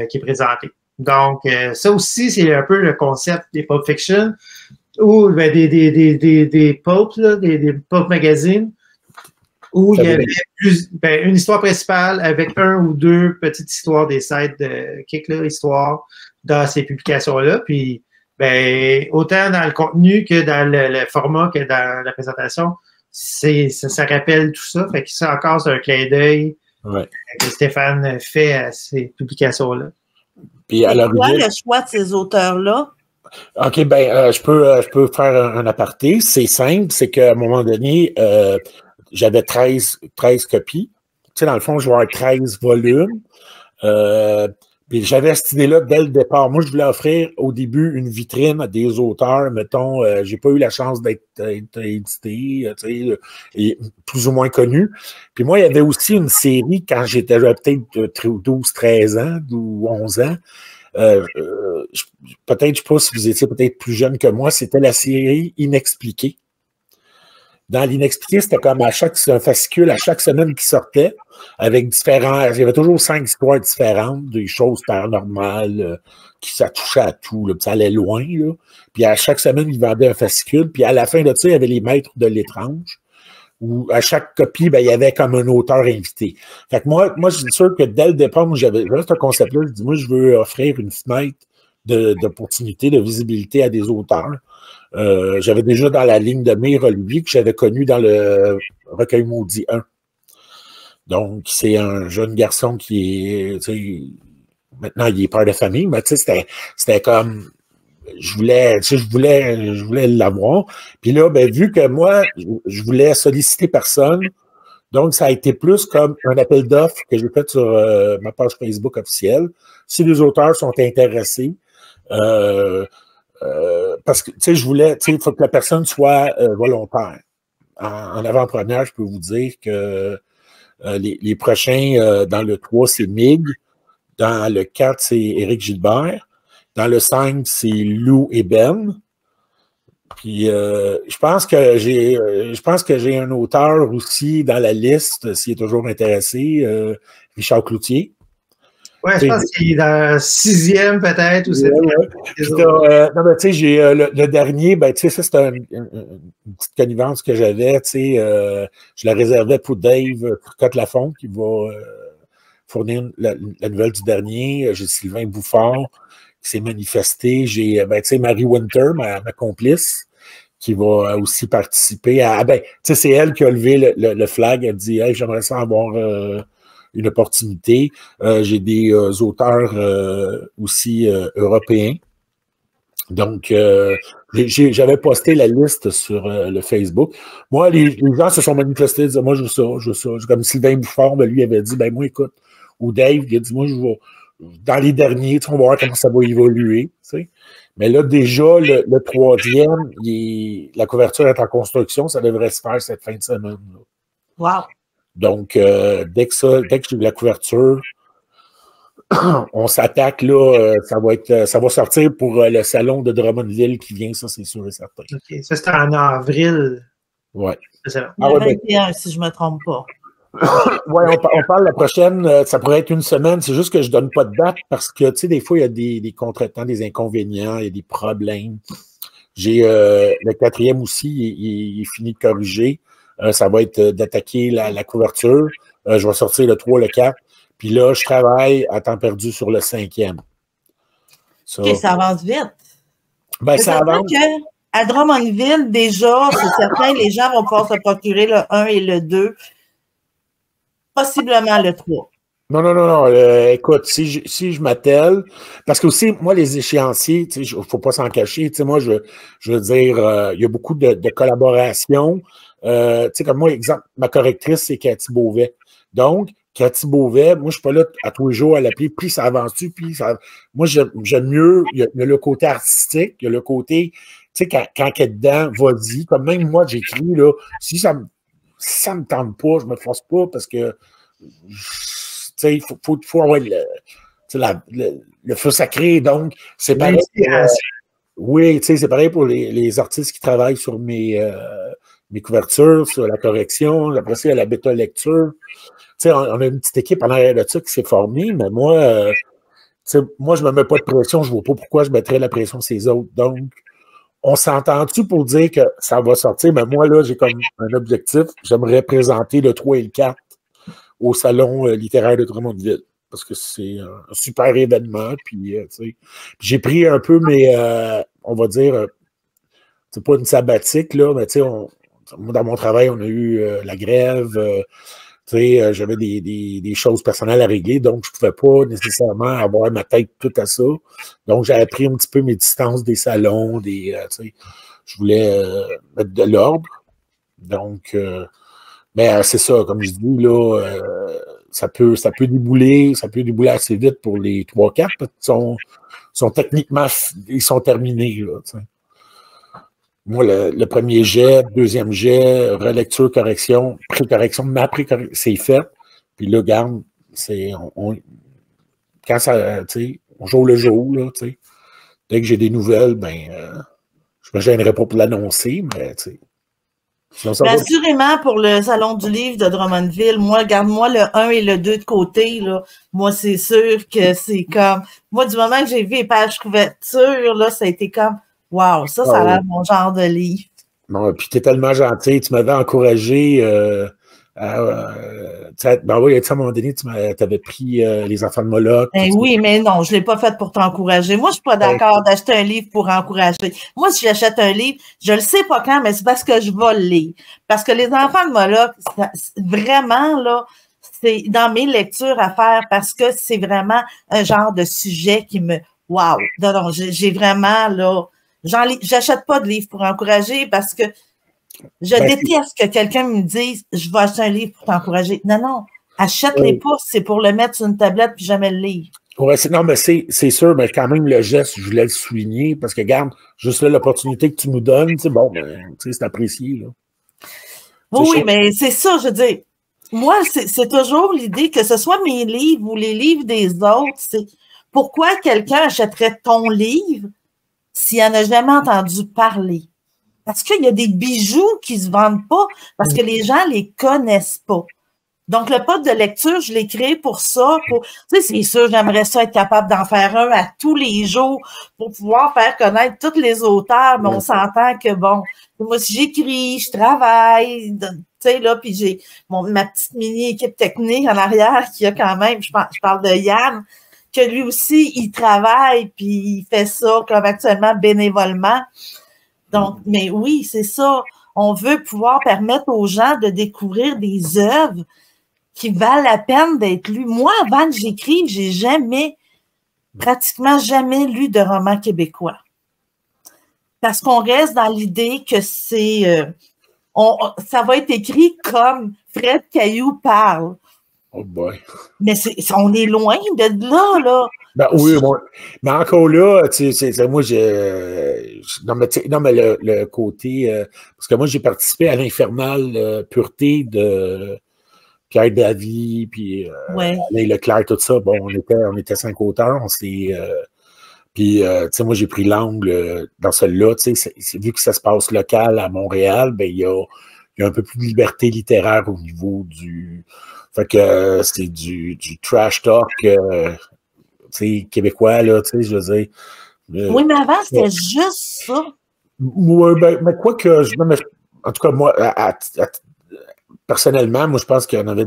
qui est présenté. Donc, ça aussi, c'est un peu le concept des Pulp Fiction, ou ben, des pulp, là, des pulp magazines, où il y avait une histoire principale avec un ou deux petites histoires des sites de kick, là, histoire dans ces publications-là. Puis, ben, autant dans le contenu que dans le format que dans la présentation, ça rappelle tout ça. Fait que ça encore, c'est un clin d'œil que Stéphane fait à ces publications-là. Puis à quoi le choix de ces auteurs-là? OK, ben, je peux faire un aparté. C'est simple, c'est qu'à un moment donné, j'avais 13 copies. Tu sais, dans le fond, je vais avoir 13 volumes. Puis j'avais cette idée-là dès le départ. Moi, je voulais offrir au début une vitrine à des auteurs, mettons, j'ai pas eu la chance d'être édité, tu sais, et plus ou moins connu. Puis moi, il y avait aussi une série quand j'étais peut-être 12, 13 ans ou 11 ans. Peut-être, je sais pas si vous étiez peut-être plus jeune que moi, c'était la série Inexpliquée. Dans l'Inexpliqué, c'était comme un fascicule à chaque semaine qui sortait, avec différents. Il y avait toujours 5 histoires différentes, des choses paranormales, qui ça touchait à tout, là, puis ça allait loin. Là. Puis à chaque semaine, ils vendaient un fascicule. Puis à la fin de ça, il y avait les maîtres de l'étrange, où à chaque copie, ben, il y avait comme un auteur invité. Fait que moi, je suis sûr que dès le départ, moi, j'avais ce concept-là. Je dis, moi, je veux offrir une fenêtre d'opportunité, de visibilité à des auteurs. J'avais déjà dans la ligne de mire lui que j'avais connu dans le Recueil Maudit 1. Donc, c'est un jeune garçon qui est, tu sais, maintenant, il est père de famille, mais tu sais, c'était comme, je voulais l'avoir. Puis là, ben, vu que moi, je voulais solliciter personne, donc ça a été plus comme un appel d'offres que j'ai fait sur ma page Facebook officielle. Si les auteurs sont intéressés, parce que, tu sais, je voulais, tu sais, il faut que la personne soit volontaire. En avant-première, je peux vous dire que les prochains, dans le 3, c'est Mig. Dans le 4, c'est Éric Gilbert. Dans le 5, c'est Lou et Ben. Puis, je pense que j'ai un auteur aussi dans la liste, s'il est toujours intéressé, Richard Cloutier. Oui, je pense qu'il est dans le 6e peut-être ou 7e. Non, mais tu sais, j'ai le dernier, ben, tu sais, ça, c'était une petite connivence que j'avais, tu sais, je la réservais pour Dave Turcotte-Lafont qui va fournir la nouvelle du dernier. J'ai Sylvain Bouffard qui s'est manifesté. J'ai, ben, tu sais, Marie Winter, ma complice, qui va aussi participer à, ben, tu sais, c'est elle qui a levé le flag. Elle dit, hey, j'aimerais ça avoir une opportunité. J'ai des auteurs aussi européens. Donc, j'avais posté la liste sur le Facebook. Moi, les gens se sont manifestés, disaient, moi, je veux ça. Comme Sylvain Bouffard, ben, lui avait dit, ben, moi, écoute, ou Dave, il a dit, moi, je vais, dans les derniers, on va voir comment ça va évoluer, tu sais. Mais là, déjà, le 3e, la couverture est en construction, ça devrait se faire cette fin de semaine. Là. Wow! Donc, dès que j'ai la couverture, on s'attaque, là, ça va sortir pour le salon de Drummondville qui vient, ça, c'est sûr et certain. OK, ça, c'était en avril. Oui. C'est ça. Le 21, si je ne me trompe pas. Oui, on parle la prochaine, ça pourrait être une semaine, c'est juste que je ne donne pas de date parce que, tu sais, des fois, il y a des contretemps, des inconvénients, il y a des problèmes. J'ai le 4e aussi, il est fini de corriger. Ça va être d'attaquer la couverture. Je vais sortir le 3, le 4. Puis là, je travaille à temps perdu sur le 5e. Ça. OK, ça avance vite. Ben, ça avance. À Drummondville, déjà, c'est certain, les gens vont pouvoir se procurer le 1 et le 2. Possiblement le 3. Non. Écoute, si je m'attelle, parce que aussi, moi, les échéanciers, il ne faut pas s'en cacher. Moi, je veux dire, il y a beaucoup de collaborations. Comme moi, exemple, ma correctrice, c'est Cathy Beauvais. Donc, Cathy Beauvais, moi, je ne suis pas là à tous les jours à l'appeler, puis ça avance-tu, puis ça. Moi, j'aime mieux, il y a le côté artistique, il y a le côté, tu sais, quand elle est dedans, vas-y. Comme même moi, j'écris, là, si ça me tente pas, je me force pas parce que il faut avoir le feu sacré. Donc, c'est pareil. Oui, c'est pareil pour les artistes qui travaillent sur mes mes couvertures, sur la correction, après ça, il y a la bêta-lecture. Tu sais, on a une petite équipe en arrière de ça qui s'est formée, mais moi, moi, je me mets pas de pression, je vois pas pourquoi je mettrais la pression sur les autres. Donc, on s'entend-tu pour dire que ça va sortir? Mais moi, là, j'ai comme un objectif. J'aimerais présenter le 3 et le 4 au Salon littéraire de Drummondville. Parce que c'est un super événement. Puis, j'ai pris un peu mes, on va dire, c'est pas une sabbatique, là, mais tu sais, dans mon travail, on a eu la grève. J'avais des choses personnelles à régler, donc je ne pouvais pas nécessairement avoir ma tête toute à ça. Donc, j'avais pris un petit peu mes distances des salons, je voulais mettre de l'ordre. Donc, mais c'est ça, comme je dis, là, ça peut débouler assez vite pour les 3-4 parce qu'ils sont techniquement, ils sont terminés, là, t'sais. Moi, le premier jet, deuxième jet, relecture, correction, pré-correction, ma pré-correction, c'est fait. Puis là, regarde, quand ça, on joue le jour, là, dès que j'ai des nouvelles, je me gênerai pas pour l'annoncer, mais, assurément, pour le Salon du livre de Drummondville, moi, regarde-moi le 1 et le 2 de côté, là. Moi, c'est sûr que c'est comme, moi, du moment que j'ai vu les pages couverture, là, ça a été comme, wow, ça a l'air mon genre de livre. Non, puis t'es tellement gentil, tu m'avais encouragé ben oui, à un moment donné, tu avais pris les enfants de Moloch. Oui, mais non, je ne l'ai pas fait pour t'encourager. Moi, je ne suis pas d'accord d'acheter un livre pour encourager. Moi, si j'achète un livre, je ne le sais pas quand, mais c'est parce que je vais le lire. Parce que les enfants de Moloch, vraiment, là, c'est dans mes lectures à faire parce que c'est vraiment un genre de sujet qui me... Wow! Non, j'ai vraiment, là... J'achète pas de livre pour encourager parce que je déteste que quelqu'un me dise « Je vais acheter un livre pour t'encourager ». Non, achète-les pas, c'est pour le mettre sur une tablette puis jamais le lire. Ouais, non, mais c'est sûr, mais quand même, le geste, je voulais le souligner parce que, regarde, juste là, l'opportunité que tu nous donnes, c'est apprécié, là. Oui, mais c'est ça, je veux dire. Moi, c'est toujours l'idée que ce soit mes livres ou les livres des autres, c'est pourquoi quelqu'un achèterait ton livre s'il n'en a jamais entendu parler? Parce qu'il y a des bijoux qui ne se vendent pas parce que les gens ne les connaissent pas. Donc, le pod de lecture, je l'ai créé pour ça. C'est sûr, j'aimerais ça être capable d'en faire un à tous les jours pour pouvoir faire connaître tous les auteurs, mais on s'entend que, bon, moi, si j'écris, je travaille, là, puis j'ai ma petite mini-équipe technique en arrière qui a quand même, je parle de Yann, que lui aussi, il travaille, puis il fait ça comme actuellement bénévolement. Donc, mais oui, c'est ça. On veut pouvoir permettre aux gens de découvrir des œuvres qui valent la peine d'être lues. Moi, avant que j'écrive, j'ai pratiquement jamais lu de roman québécois. Parce qu'on reste dans l'idée que ça va être écrit comme Fred Caillou parle. Oh boy. Mais on est loin de là. Ben oui, moi. Mais encore là, moi, non, mais le côté. Parce que moi, j'ai participé à l'Infernale Pureté de Pierre Davy, puis Alain Leclerc, tout ça. Bon, on était 5 auteurs. Puis, moi, j'ai pris l'angle dans celui-là. Vu que ça se passe local à Montréal, ben il y a un peu plus de liberté littéraire au niveau du. Fait que c'est du trash talk. Québécois, là, je veux dire. Oui, mais avant, c'était juste ça. Oui, mais quoi que, en tout cas, moi, personnellement, moi, je pense qu'il y en avait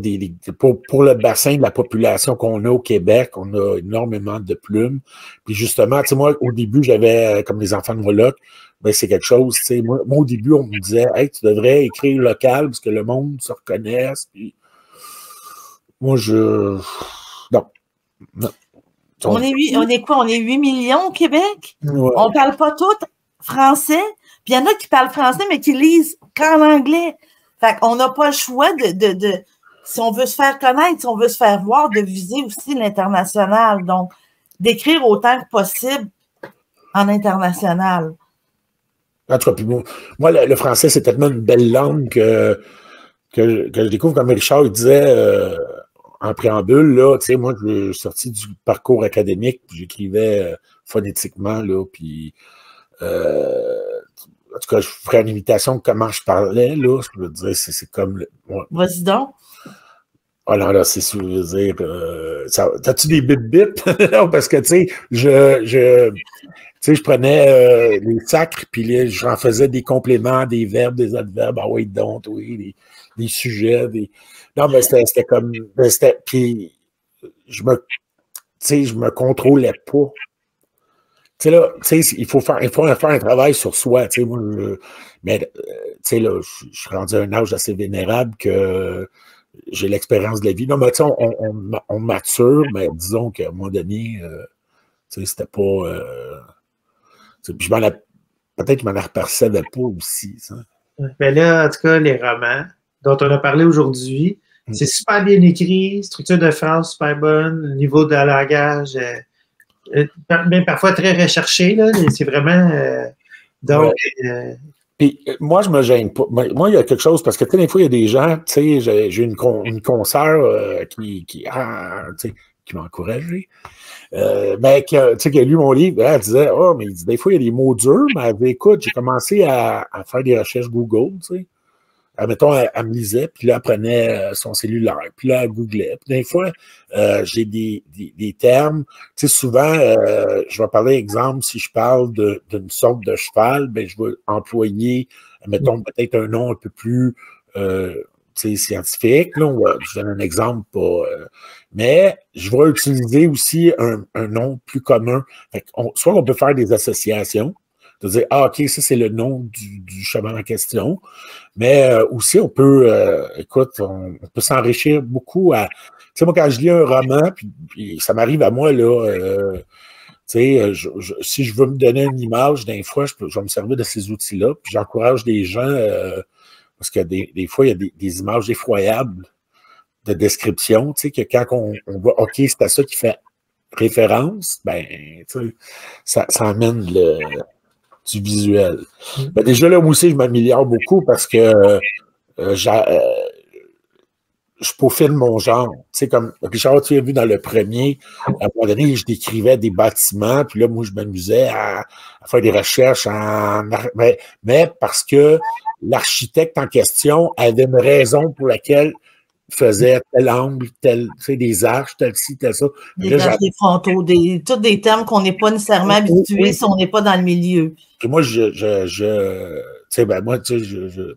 pour le bassin de la population qu'on a au Québec, on a énormément de plumes. Puis justement, moi, au début, j'avais, comme les enfants de Moloch, c'est quelque chose, moi, au début, on me disait, hey, tu devrais écrire local parce que le monde se reconnaisse. Puis moi, non. On est quoi? On est 8 millions au Québec? Ouais. On parle pas tout français. Puis il y en a qui parlent français, mais qui lisent qu'en anglais. Fait qu'on n'a pas le choix si on veut se faire connaître, si on veut se faire voir, de viser aussi l'international. Donc, d'écrire autant que possible en international. En tout cas, puis moi, le français, c'est tellement une belle langue que je découvre, comme Richard disait en préambule, là, moi, je suis sorti du parcours académique, puis j'écrivais phonétiquement, là, puis en tout cas, je ferai une imitation de comment je parlais, là. Je veux dire, c'est comme... Ouais. Vas-y donc. Ah non, là, c'est sûr, je veux dire... t'as-tu des bip-bip? Non, parce que, tu sais, je prenais les sacres, puis là, j'en faisais des compléments, des verbes, des adverbes, ah oui, donc, oui, des sujets, Non, mais c'était comme... Puis, je me contrôlais pas. Tu sais, là, tu sais, il faut faire un travail sur soi, tu sais, moi, mais, tu sais, là, je suis rendu à un âge assez vénérable que j'ai l'expérience de la vie. Non, mais tu sais, on mature, mais disons qu'à un moment donné, tu sais, c'était pas... puis peut-être que je m'en repercevais pas aussi, ça. Mais là, en tout cas, les romans dont on a parlé aujourd'hui, c'est super bien écrit, structure de phrase super bonne, niveau de langage... même parfois très recherché, là. C'est vraiment... donc... Ouais. Puis moi, je me gêne pas. Moi, il y a quelque chose, parce que tu sais, des fois, il y a des gens, tu sais, j'ai une consoeur qui m'a encouragé. Mais tu sais, qui a lu mon livre, elle disait, oh, mais des fois, il y a des mots durs, mais elle dit, écoute, j'ai commencé à faire des recherches Google, tu sais. Mettons, elle me lisait, puis là, elle prenait son cellulaire, puis là, elle googlait. Puis des fois, j'ai des termes. Tu sais, souvent, je vais parler, exemple, si je parle d'une sorte de cheval, ben je vais employer, mettons, peut-être un nom un peu plus scientifique. Là, je donne un exemple, pas, mais je vais utiliser aussi un nom plus commun. Fait soit on peut faire des associations, de dire, ah, OK, ça, c'est le nom du cheval en question. Mais aussi, on peut, écoute, on peut s'enrichir beaucoup à... Tu sais, moi, quand je lis un roman, puis ça m'arrive à moi, là, tu sais, si je veux me donner une image, des fois, je vais me servir de ces outils-là, puis j'encourage des gens, parce que des fois, il y a des images effroyables de description, tu sais, que quand on voit, OK, c'est à ça qui fait référence, ben, tu sais, ça amène du visuel. Ben déjà, là, moi aussi, je m'améliore beaucoup parce que je peaufine mon genre. Tu sais, comme Richard, tu as vu dans le premier, à un moment donné, je décrivais des bâtiments, puis là, moi, je m'amusais à faire des recherches mais parce que l'architecte en question avait une raison pour laquelle il faisait tel angle, tu sais, des arches, tel ci, tel ça. Des frontaux, tous des termes qu'on n'est pas nécessairement habitués si on n'est pas dans le milieu. Puis moi, tu sais, ben moi, tu sais,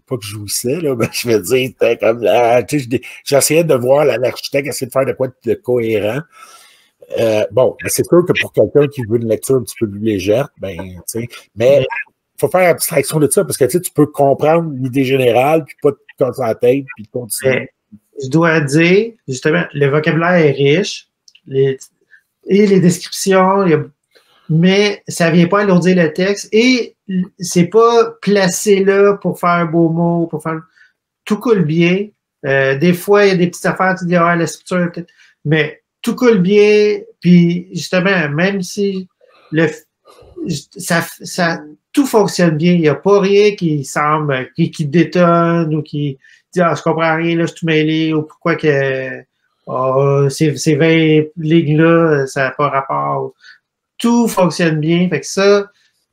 pas que je jouissais, là, mais je veux dire, c'était comme, tu sais, j'essayais de voir l'architecte essayer de faire de quoi de cohérent. Bon, ben c'est sûr que pour quelqu'un qui veut une lecture un petit peu plus légère, ben, tu sais, mais il faut faire abstraction de ça, parce que, tu sais, tu peux comprendre l'idée générale, puis pas te casser la tête, puis continuer. Je dois dire, justement, le vocabulaire est riche, et les descriptions, mais ça vient pas alourdir le texte, et c'est pas placé là pour faire un beau mot, tout coule bien. Des fois, il y a des petites affaires, tu dis, ah, la structure, peut-être, mais tout coule bien, puis justement, même si tout fonctionne bien, il n'y a pas rien qui semble, qui détonne ou qui dit, ah, je comprends rien, là, je suis tout mêlé, ou pourquoi que ces 20 lignes-là, ça n'a pas rapport. Tout fonctionne bien. Fait que ça,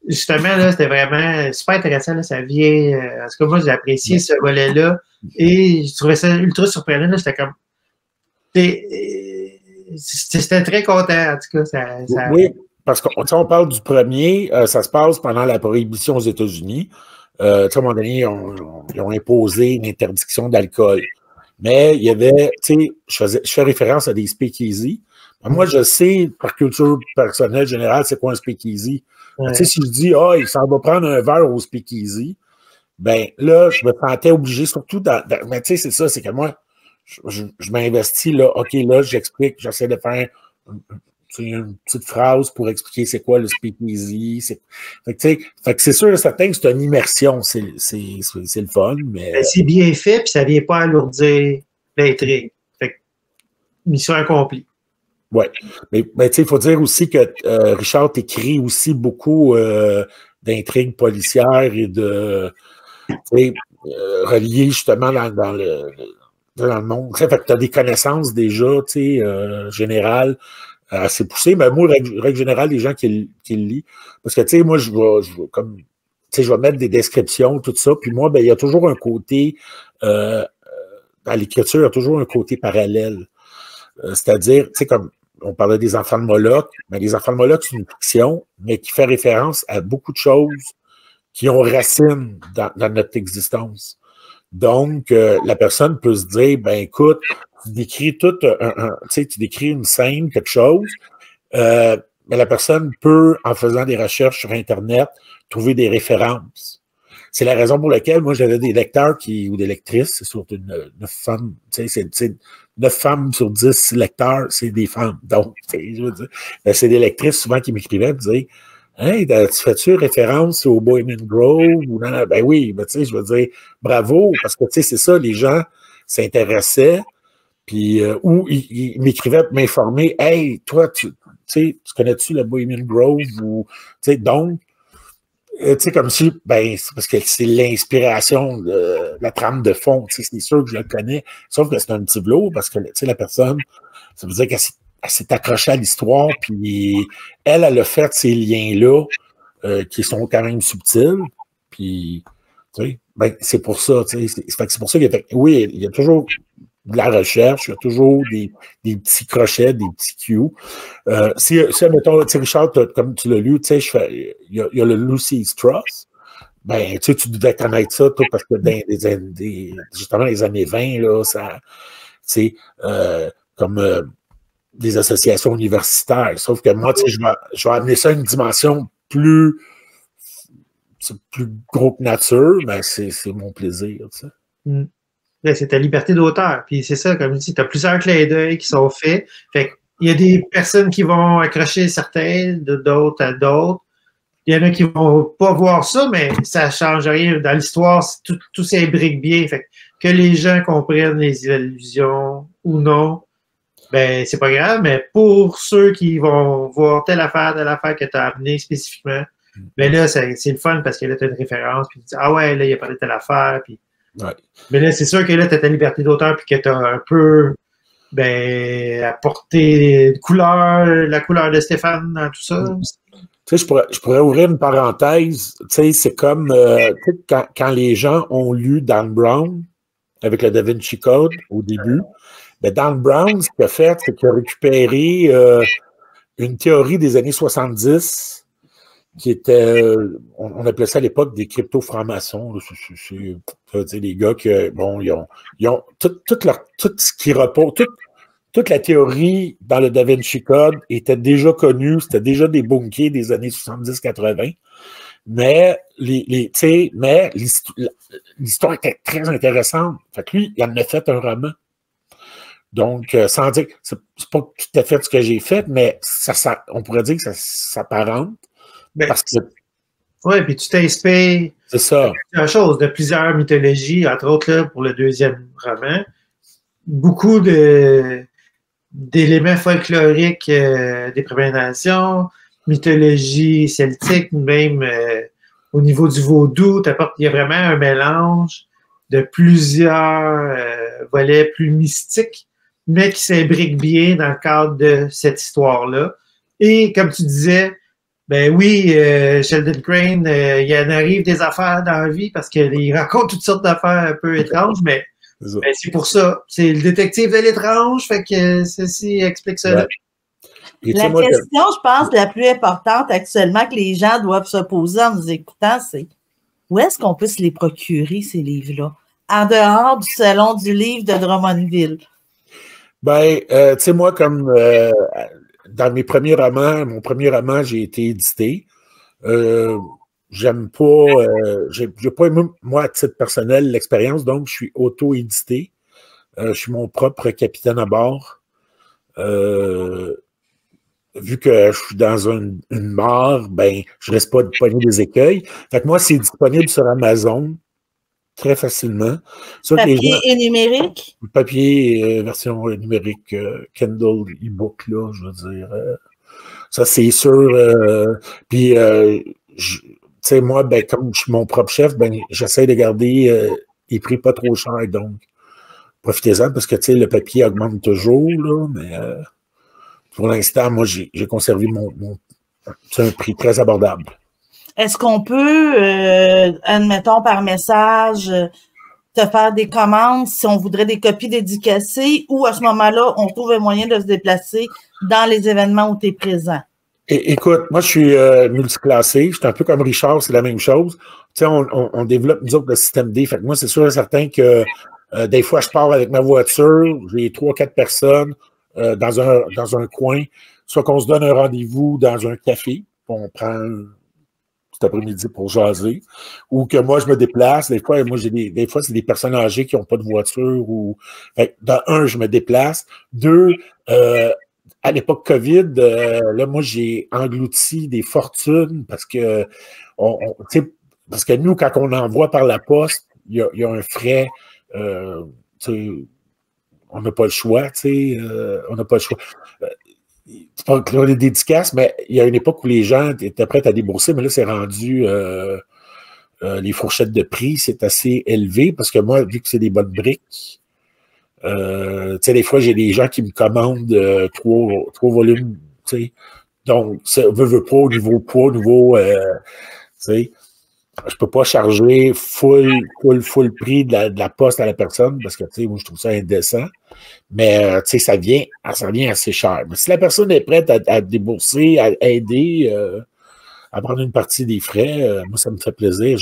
justement, là, c'était vraiment super intéressant. Là, ça vient. En tout cas, moi, j'ai apprécié ce volet-là. Et je trouvais ça ultra surprenant. Là, j'étais comme. J'étais très content, en tout cas. Oui, parce qu'on parle du premier, ça se passe pendant la prohibition aux États-Unis. À un moment donné, ils ont imposé une interdiction d'alcool. Mais il y avait, tu sais, je fais référence à des speakeasy. Moi, je sais, par culture personnelle générale, c'est quoi un speakeasy. Ouais. Tu sais, si je dis, il s'en va prendre un verre au speakeasy, ben là, je me sentais obligé, surtout mais tu sais, c'est ça, c'est que moi, je m'investis là, OK, là, j'explique, j'essaie de faire une petite phrase pour expliquer c'est quoi le speakeasy. Fait que c'est sûr et certain que c'est une immersion, c'est le fun, mais... C'est bien fait, puis ça ne vient pas alourdir l'intrigue. Fait que mission accomplie. Oui. Mais tu sais, il faut dire aussi que Richard t'écrit aussi beaucoup d'intrigues policières et de reliées justement dans le monde. Fait que tu as des connaissances déjà, tu sais, générales assez poussées. Mais moi, règle générale, les gens qui le lisent. Parce que, tu sais, moi, je vais comme je vais mettre des descriptions, tout ça. Puis moi, ben, il y a toujours un côté, dans l'écriture, il y a toujours un côté parallèle. C'est-à-dire, tu sais, comme on parlait des enfants de Moloch, mais les enfants de Moloch, c'est une fiction, mais qui fait référence à beaucoup de choses qui ont racine dans notre existence. Donc, la personne peut se dire, ben écoute, tu décris tu décris une scène, quelque chose, mais la personne peut, en faisant des recherches sur Internet, trouver des références. C'est la raison pour laquelle moi j'avais des lecteurs ou des lectrices, c'est surtout 9 femmes, tu sais, c'est 9 femmes sur 10 lecteurs, c'est des femmes. Donc, je veux dire, c'est des lectrices souvent qui m'écrivaient et disaient, hey, tu fais-tu référence au Bohemian Grove? Ou non? Ben oui, ben, tu sais, je veux dire, bravo, parce que, tu sais, c'est ça, les gens s'intéressaient, puis, ou ils m'écrivaient pour m'informer, hey, toi, tu connais-tu le Bohemian Grove? Ou, tu sais, donc, tu sais, comme si, ben, c'est parce que c'est l'inspiration de la trame de fond, tu sais, c'est sûr que je le connais, sauf que c'est un petit velours, parce que, tu sais, la personne, ça veut dire qu'elle s'est accrochée à l'histoire, puis elle a fait ces liens-là, qui sont quand même subtils, puis, tu sais, ben, c'est pour ça, tu sais, c'est pour ça qu'il y a, oui, il y a toujours de la recherche, il y a toujours des petits crochets, des petits cues. Si mettons, tu sais, Richard, comme tu l'as lu, tu sais, il y a le Lucy's Trust. Ben, tu sais, tu devais connaître ça, toi, parce que justement, les années 20, là, ça, tu sais, comme des associations universitaires. Sauf que moi, tu sais, je vais amener ça à une dimension plus gros que nature, mais c'est mon plaisir, tu sais. Mm. C'est ta liberté d'auteur. Puis c'est ça, comme je dis, tu as plusieurs clins d'œil qui sont faits. Fait il y a des personnes qui vont accrocher certains, d'autres à d'autres. Il y en a qui vont pas voir ça, mais ça change rien. Dans l'histoire, tout s'imbrique bien. Fait que les gens comprennent les allusions ou non, ben c'est pas grave, mais pour ceux qui vont voir telle affaire que tu as amené spécifiquement, ben là, c'est le fun parce que là, tu as une référence, puis tu dis, ah ouais, là, il a parlé de telle affaire, puis ouais. Mais là, c'est sûr que là, tu as ta liberté d'auteur puis que tu as un peu apporté la couleur de Stéphane dans tout ça. Tu sais, je pourrais ouvrir une parenthèse. Tu sais, c'est comme quand les gens ont lu Dan Brown avec le Da Vinci Code au début, ben Dan Brown, ce qu'il a fait, c'est qu'il a récupéré une théorie des années 70 qui était, on appelait ça à l'époque des crypto-francs-maçons. C'est des gars qui, bon, ils ont tout ce qui repose, toute la théorie dans le Da Vinci Code était déjà connue, c'était déjà des bunkies des années 70-80, mais l'histoire était très intéressante. Fait que lui, il en a fait un roman. Donc, sans dire, c'est pas tout à fait ce que j'ai fait, mais on pourrait dire que ça s'apparente. Parce que oui, puis tu t'inspires de plusieurs mythologies, entre autres là, pour le deuxième roman. Beaucoup d'éléments folkloriques des Premières Nations, mythologie celtique, même au niveau du vaudou, il y a vraiment un mélange de plusieurs volets plus mystiques, mais qui s'imbriquent bien dans le cadre de cette histoire-là. Et comme tu disais, ben oui, Sheldon Crane, il en arrive des affaires dans la vie parce qu'il raconte toutes sortes d'affaires un peu étranges, mais c'est pour ça. C'est le détective de l'étrange, fait que ceci explique cela. Ouais. La question, je pense, la plus importante actuellement que les gens doivent se poser en nous écoutant, c'est où est-ce qu'on peut se les procurer, ces livres-là, en dehors du salon du livre de Drummondville? Ben, tu sais, moi, comme dans mon premier roman, j'ai été édité. J'aime pas, j'ai pas aimé, moi, à titre personnel, l'expérience, donc je suis auto-édité. Je suis mon propre capitaine à bord. Vu que je suis dans une mare, ben, je reste pas pogné des écueils. Fait que moi, c'est disponible sur Amazon très facilement. Papier et numérique? Papier, version numérique, Kindle, e-book, là, je veux dire. Ça, c'est sûr. Puis, tu sais, moi, ben, comme je suis mon propre chef, ben, j'essaie de garder les prix pas trop chers, donc profitez-en, parce que, tu sais, le papier augmente toujours, là, mais pour l'instant, moi, j'ai conservé c'est un prix très abordable. est-ce qu'on peut, admettons par message, te faire des commandes si on voudrait des copies dédicacées ou à ce moment-là, on trouve un moyen de se déplacer dans les événements où tu es présent? Écoute, moi, je suis multiclassé. Je suis un peu comme Richard, c'est la même chose. Tu sais, on développe, nous autres, le système D. Fait que moi, c'est sûr et certain que des fois, je pars avec ma voiture, j'ai 3-4 personnes dans un coin, soit qu'on se donne un rendez-vous dans un café, on prend cet après-midi pour jaser, ou que moi, je me déplace. Des fois, moi, des fois, c'est des personnes âgées qui n'ont pas de voiture. Fait que, un, je me déplace. Deux, à l'époque COVID, là, moi, j'ai englouti des fortunes parce que parce que nous, quand on envoie par la poste, il y a un frais. On n'a pas le choix, on n'a pas le choix. C'est pas que les dédicaces, mais il y a une époque où les gens étaient prêts à débourser, mais là, c'est rendu les fourchettes de prix, c'est assez élevé parce que moi, vu que c'est des bonnes briques, des fois, j'ai des gens qui me commandent trois volumes, donc, veut pas au niveau poids, au niveau, je peux pas charger full prix de la poste à la personne parce que, moi, je trouve ça indécent. Mais, ça vient assez cher. Mais si la personne est prête à débourser, à aider, à prendre une partie des frais, moi, ça me fait plaisir.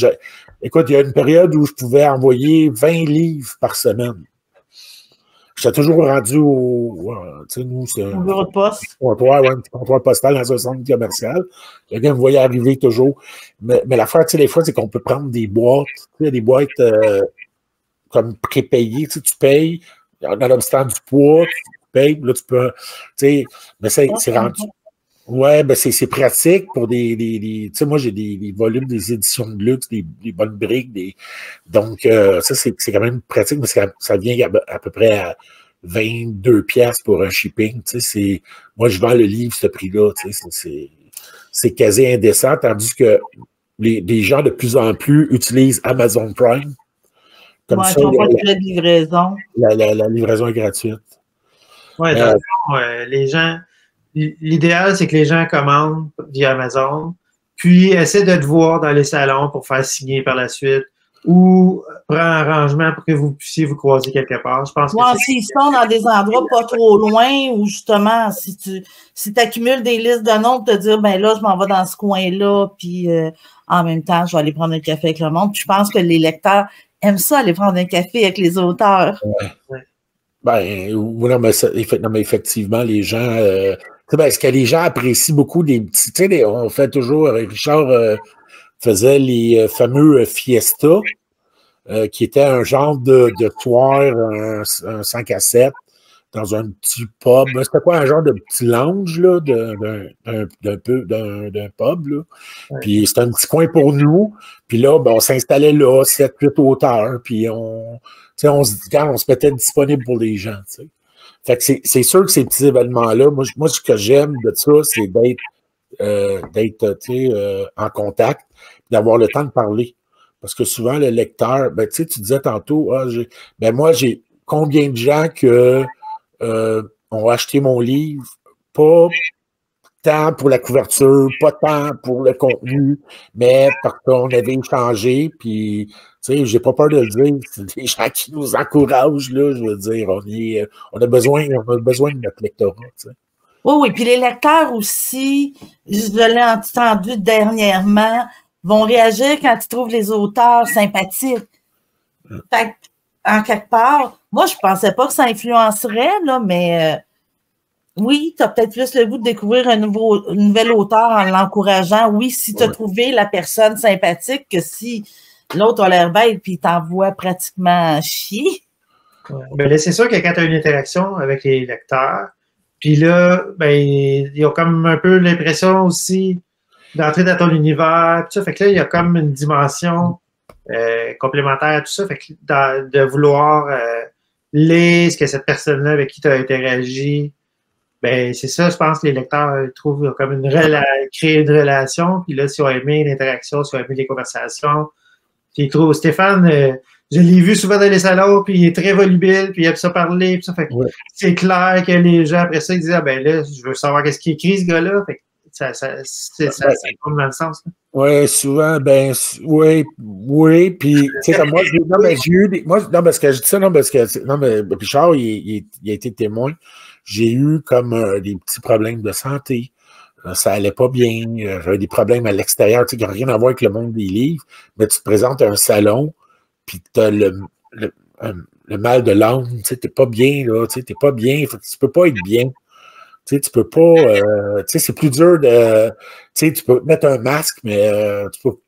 Écoute, il y a une période où je pouvais envoyer 20 livres par semaine. J'étais toujours rendu au bureau de poste. Un comptoir postal dans un centre commercial. Quelqu'un me voyait arriver toujours. Mais l'affaire, les fois, c'est qu'on peut prendre des boîtes, des boîtes comme prépayées. Tu payes, nonobstant du poids, tu payes, là, tu peux. Mais c'est rendu. Ouais, ben c'est pratique pour tu sais, moi, j'ai des volumes des éditions de luxe, des bonnes briques, donc ça, c'est quand même pratique, mais ça vient à peu près à 22 piastres pour un shipping, tu sais, moi, je vends le livre, ce prix-là, tu sais, c'est quasi indécent, tandis que les gens de plus en plus utilisent Amazon Prime. Comme ça, pas de livraison. La livraison est gratuite. Oui, dans le fond, les gens... L'idéal, c'est que les gens commandent via Amazon, puis essaient de te voir dans les salons pour faire signer par la suite, ou prend un arrangement pour que vous puissiez vous croiser quelque part. Je pense que s'ils sont dans des endroits pas trop loin, ou justement, si tu accumules des listes de noms, te dire, ben là, je m'en vais dans ce coin-là, puis en même temps, je vais aller prendre un café avec le monde. Puis je pense que les lecteurs aiment ça, aller prendre un café avec les auteurs. Ouais. Ben, non, mais effectivement, les gens... ce que les gens apprécient beaucoup des petits... on fait toujours... Richard faisait les fameux Fiesta, qui était un genre de soir, un 5 à 7, dans un petit pub. C'était quoi, un genre de petit lounge, là, d'un pub, là. Ouais. Puis c'était un petit coin pour nous. Puis là, ben, on s'installait là, 7-8 auteurs, puis on se mettait disponible pour les gens, tu sais. Fait que c'est sûr que ces petits événements-là, moi, ce que j'aime de ça, c'est d'être en contact, d'avoir le temps de parler. Parce que souvent, le lecteur, ben, tu disais tantôt, moi, j'ai combien de gens que ont acheté mon livre, pas tant pour la couverture, pas tant pour le contenu, mais parce qu'on avait échangé, puis, tu sais, j'ai pas peur de le dire, c'est des gens qui nous encouragent, là, je veux dire, on a besoin de notre lectorat, tu sais. Oui, puis les lecteurs aussi, je l'ai entendu dernièrement, vont réagir quand ils trouvent les auteurs sympathiques. Fait en quelque part, moi, je pensais pas que ça influencerait, là, mais oui, tu as peut-être plus le goût de découvrir un nouvel auteur en l'encourageant. Oui, si tu as trouvé la personne sympathique, que si l'autre a l'air bête puis il t'envoie pratiquement chier. Ouais. Ben là, c'est sûr que quand tu as une interaction avec les lecteurs, puis là, ben, ils ont comme un peu l'impression aussi d'entrer dans ton univers, tout ça. Fait que là, il y a comme une dimension complémentaire à tout ça. Fait que de vouloir lire ce que cette personne-là avec qui tu as interagi, ben c'est ça, je pense que les lecteurs trouvent comme créer une relation. Puis là, s'ils ont aimé l'interaction, s'ils ont aimé les conversations, puis ils trouvent Stéphane, je l'ai vu souvent dans les salons, puis il est très volubile, puis il aime ça parler, puis ça. Fait que c'est clair que les gens, après ça, ils disent, ah ben là, je veux savoir qu'est-ce qu'il écrit, ce gars-là. Fait que, tombe dans le sens. Oui, souvent, oui, puis, tu sais, comme moi, j'ai eu des, moi, non, parce que je dis ça, non, parce que, non, mais Richard, il a été témoin. J'ai eu comme des petits problèmes de santé. Ça allait pas bien. J'avais des problèmes à l'extérieur, tu sais, qui n'ont rien à voir avec le monde des livres, mais tu te présentes à un salon, puis tu as le mal de l'âme, tu sais, t'es pas bien, là, tu sais, t'es pas bien, tu peux pas être bien. Tu sais, tu peux pas, tu sais, c'est plus dur de, tu sais, tu peux mettre un masque, mais tu peux, tu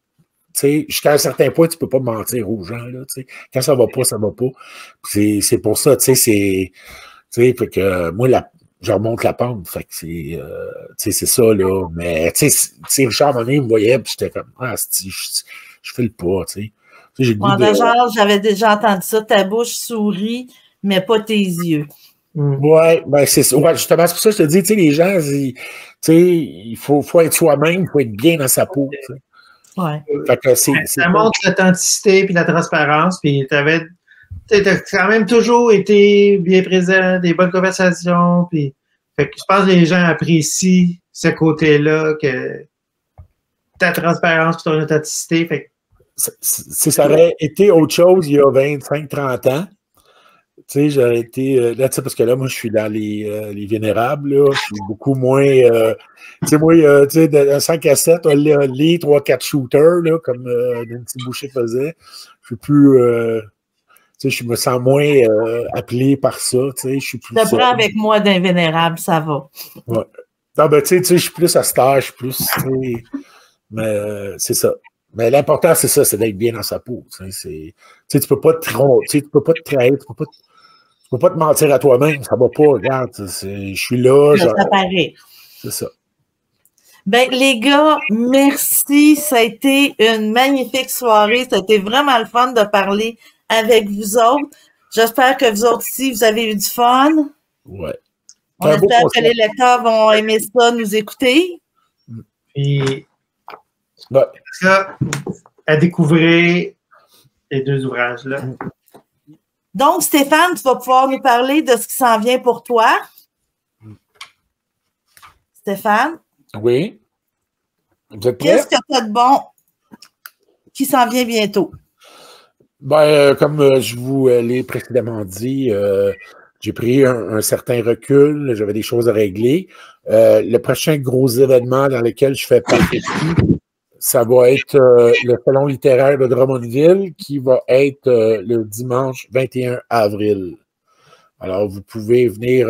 sais, jusqu'à un certain point, tu peux pas mentir aux gens, là, tu sais. Quand ça va pas, ça va pas. C'est pour ça, tu sais, tu sais, fait que moi, je remonte la pente, fait que tu sais, c'est ça, là. Mais, tu sais, Richard, à un moment donné, il me voyait, puis j'étais comme, je file pas, tu sais. Moi, genre, j'avais déjà entendu ça, ta bouche sourit, mais pas tes yeux. Ouais, ben c'est ça. Ouais, justement, c'est pour ça que je te dis, tu sais, les gens, tu sais, il faut être soi-même, il faut être bien dans sa peau. Tu sais. Ouais. Fait que ça montre l'authenticité puis la transparence, puis t'as quand même toujours été bien présent, des bonnes conversations, puis fait que je pense que les gens apprécient ce côté-là, que ta transparence et ton authenticité. Fait que ça aurait été autre chose il y a 25-30 ans. Tu sais, j'aurais été. Là, tu sais, parce que là, moi, je suis dans les vénérables, là. Je suis beaucoup moins. Tu sais, moi, tu sais, d'un 5 à 7, les 3-4 shooters, là, comme Nancy Boucher faisait. Je suis plus. Tu sais, je me sens moins appelé par ça. Tu sais, je suis plus. Tu te prends avec moi d'un vénérable, ça va. Ouais. Non, ben, tu sais, je suis plus à stage, je suis plus. Tu sais, mais c'est ça. Mais l'important, c'est ça, c'est d'être bien dans sa peau. Tu sais, tu peux pas te tromper, tu peux pas te trahir, tu peux pas te mentir à toi-même, ça va pas, regarde, je suis là. Ça paraît. C'est ça. Ben, les gars, merci. Ça a été une magnifique soirée. Ça a été vraiment le fun de parler avec vous autres. J'espère que vous autres aussi, vous avez eu du fun. Ouais. On espère que les lecteurs vont aimer ça, nous écouter. Puis, ça, à découvrir les deux ouvrages-là. Donc, Stéphane, tu vas pouvoir nous parler de ce qui s'en vient pour toi. Stéphane? Oui. Vous êtes prêts? Qu'est-ce que tu as de bon qui s'en vient bientôt? Ben, comme je vous l'ai précédemment dit, j'ai pris un certain recul, j'avais des choses à régler. Le prochain gros événement dans lequel je fais partie, ça va être le Salon littéraire de Drummondville qui va être le dimanche 21 avril. Alors, vous pouvez venir,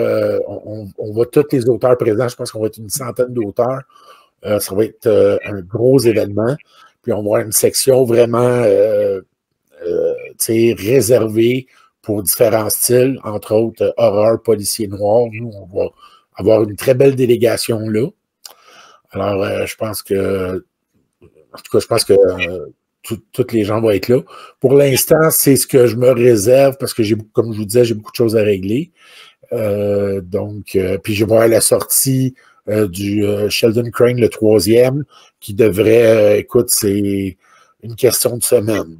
on voit tous les auteurs présents, je pense qu'on va être une centaine d'auteurs. Ça va être un gros événement. Puis on va avoir une section vraiment réservée pour différents styles, entre autres horreur, policier noir. Nous, on va avoir une très belle délégation là. Alors, je pense que en tout cas, je pense que tous les gens vont être là. Pour l'instant, c'est ce que je me réserve parce que comme je vous disais, j'ai beaucoup de choses à régler. Puis je vais voir la sortie du Sheldon Crane, le 3e, qui devrait, écoute, c'est une question de semaine.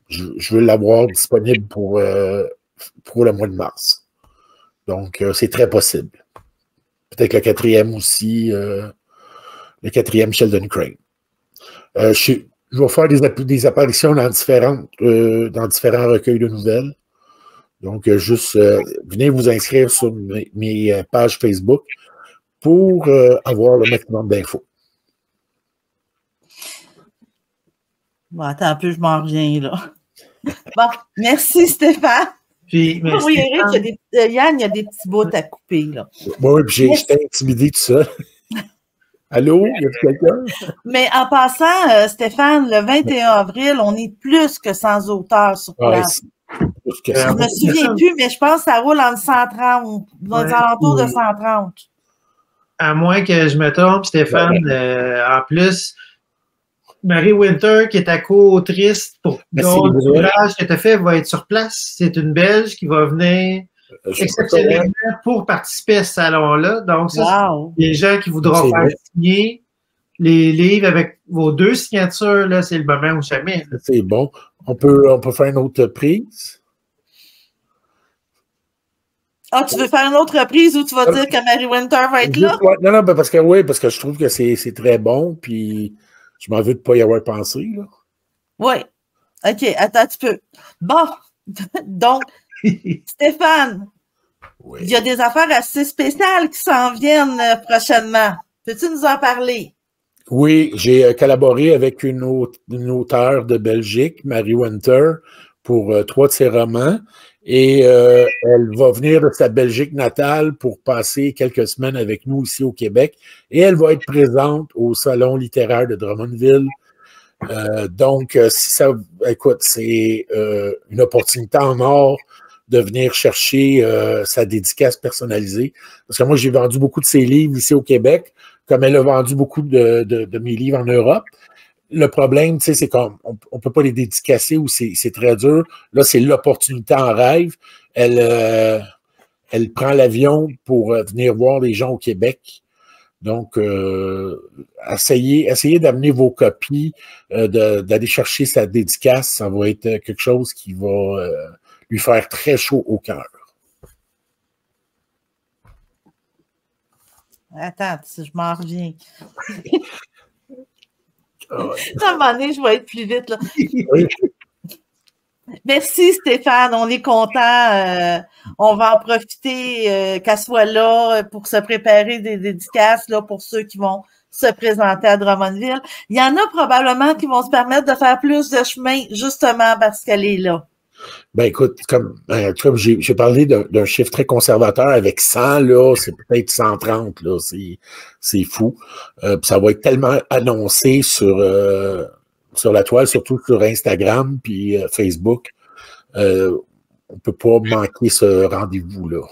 Je veux l'avoir disponible pour le mois de mars. Donc, c'est très possible. Peut-être le 4e aussi, le 4e Sheldon Crane. Je vais faire des apparitions dans différents recueils de nouvelles. Donc, juste venez vous inscrire sur mes pages Facebook pour avoir le maximum d'infos. Bon, attends un peu, je m'en reviens là. Bon, merci Stéphane. Puis, oui, Eric, Yann, il y a des petits bouts à couper. Là. Oui, puis j'étais intimidé tout ça. Allô, y a quelqu'un? Mais en passant, Stéphane, le 21 avril, on est plus que 100 auteurs sur place. Je ne me souviens plus, mais je pense que ça roule en 130, dans les alentours de 130. À moins que je me trompe, Stéphane, en plus, Marie Winter, qui est ta co-autrice pour d'autres ouvrages que tu as fait, va être sur place. C'est une Belge qui va venir exceptionnellement pour participer à ce salon-là. Donc, ça, les gens qui voudront faire signer les livres avec vos 2 signatures, là, c'est le moment ou jamais. C'est bon. On peut faire une autre prise. Ah, tu veux faire une autre reprise où tu vas dire que Mary Winter va être là? Non, non, parce que je trouve que c'est très bon, puis je m'en veux de ne pas y avoir pensé, là. Oui. OK, attends, tu peux. Bon, donc, Stéphane, Oui. il y a des affaires assez spéciales qui s'en viennent prochainement. Peux-tu nous en parler? Oui, j'ai collaboré avec une auteure de Belgique, Mary Winter, pour 3 de ses romans. Et elle va venir de sa Belgique natale pour passer quelques semaines avec nous ici au Québec. Et elle va être présente au Salon littéraire de Drummondville. Donc, si ça, écoute, c'est une opportunité en or de venir chercher sa dédicace personnalisée. Parce que moi, j'ai vendu beaucoup de ses livres ici au Québec, comme elle a vendu beaucoup de mes livres en Europe. Le problème, tu sais, c'est qu'on ne peut pas les dédicacer ou c'est très dur. Là, c'est l'opportunité en rêve. Elle prend l'avion pour venir voir les gens au Québec. Donc, essayez d'amener vos copies, d'aller chercher sa dédicace. Ça va être quelque chose qui va lui faire très chaud au cœur. Attends, je m'en reviens. À un moment donné, je vais être plus vite, là. Oui. Merci, Stéphane. On est content. On va en profiter qu'elle soit là pour se préparer des dédicaces là, pour ceux qui vont se présenter à Drummondville. Il y en a probablement qui vont se permettre de faire plus de chemin justement parce qu'elle est là. Ben écoute, comme j'ai parlé d'un chiffre très conservateur avec 100, là, c'est peut-être 130, là, c'est fou. Ça va être tellement annoncé sur la toile, surtout sur Instagram puis Facebook. On peut pas manquer ce rendez-vous-là.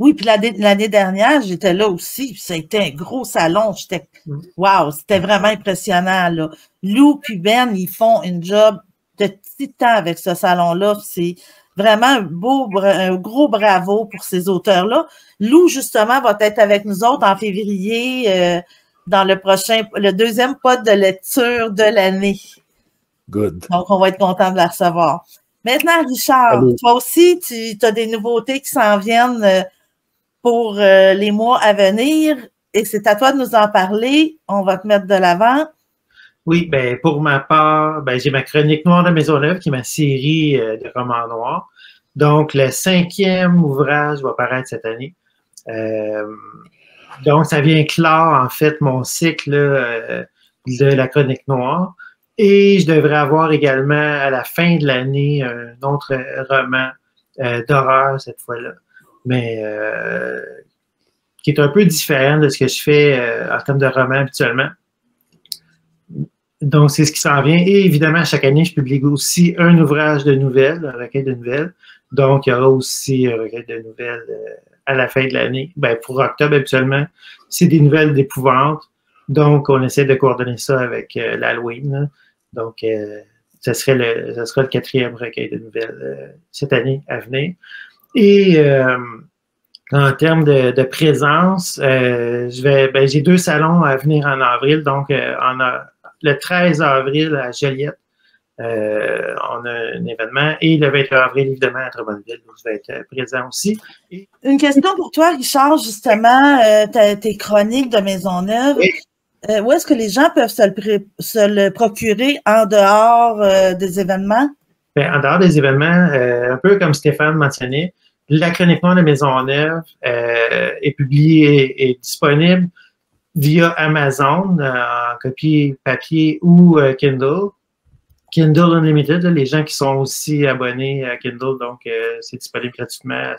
Oui, puis l'année dernière, j'étais là aussi, puis ça a été un gros salon. Wow, c'était vraiment impressionnant, là. Lou puis Ben, ils font une job de titan avec ce salon-là. C'est vraiment un gros bravo pour ces auteurs-là. Lou, justement, va être avec nous autres en février dans le deuxième pod de lecture de l'année. Good. Donc, on va être content de la recevoir. Maintenant, Richard, Allô. toi aussi, tu as des nouveautés qui s'en viennent pour les mois à venir et c'est à toi de nous en parler. On va te mettre de l'avant. Oui, ben pour ma part, ben j'ai ma chronique noire de Maisonneuve, qui est ma série de romans noirs. Donc, le 5e ouvrage va paraître cette année. Donc, ça vient clore, en fait, mon cycle de la chronique noire. Et je devrais avoir également, à la fin de l'année, un autre roman d'horreur, cette fois-là. Mais qui est un peu différent de ce que je fais en termes de roman habituellement. Donc, c'est ce qui s'en vient. Et évidemment, chaque année, je publie aussi un ouvrage de nouvelles, un recueil de nouvelles. Donc, il y aura aussi un recueil de nouvelles à la fin de l'année. Ben, pour octobre, habituellement, c'est des nouvelles d'épouvante. Donc, on essaie de coordonner ça avec l'Halloween. Donc, ça sera le 4e recueil de nouvelles cette année à venir. Et en termes de présence, j'ai 2 salons à venir en avril. Donc, le 13 avril à Joliette, on a un événement. Et le 21 avril, évidemment, à Drummondville, où je vais être présent aussi. Une question pour toi, Richard, justement, tes chroniques de Maisonneuve. Oui. Où est-ce que les gens peuvent se le procurer en dehors des événements? Bien, en dehors des événements, un peu comme Stéphane mentionnait, la chronique noire de Maisonneuve est publiée et disponible via Amazon en copie papier ou Kindle. Kindle Unlimited, les gens qui sont aussi abonnés à Kindle, donc c'est disponible gratuitement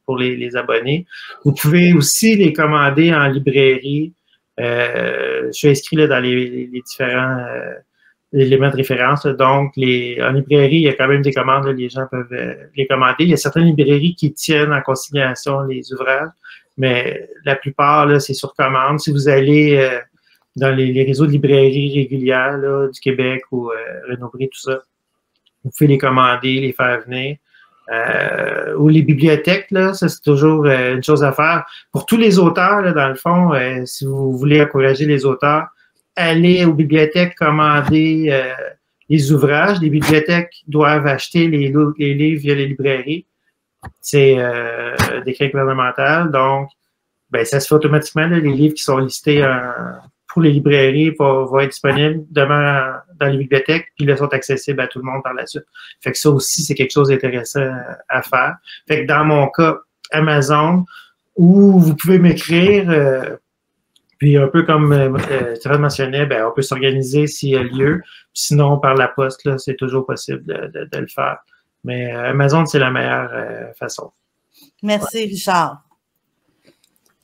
pour les abonnés. Vous pouvez aussi les commander en librairie. Je suis inscrit là, dans les différents éléments de référence. Donc, en librairie, il y a quand même des commandes. Là, les gens peuvent les commander. Il y a certaines librairies qui tiennent en consignation les ouvrages, mais la plupart, là, c'est sur commande. Si vous allez dans les réseaux de librairies régulières là, du Québec ou Renaud-Bré, tout ça, vous pouvez les commander, les faire venir. Ou les bibliothèques, là, ça c'est toujours une chose à faire. Pour tous les auteurs, là, dans le fond, si vous voulez encourager les auteurs, allez aux bibliothèques commander les ouvrages. Les bibliothèques doivent acheter les livres via les librairies. c'est décret gouvernemental. Donc, ben, ça se fait automatiquement. Là, les livres qui sont listés pour les librairies vont être disponibles demain dans les bibliothèques, puis là, sont accessibles à tout le monde par la suite. Fait que ça aussi, c'est quelque chose d'intéressant à faire. Fait que dans mon cas, Amazon, où vous pouvez m'écrire, puis un peu comme Stéphane mentionnait, ben, on peut s'organiser s'il y a lieu. Sinon, par la poste, là, c'est toujours possible de le faire. Mais Amazon, c'est la meilleure façon. Merci, Richard.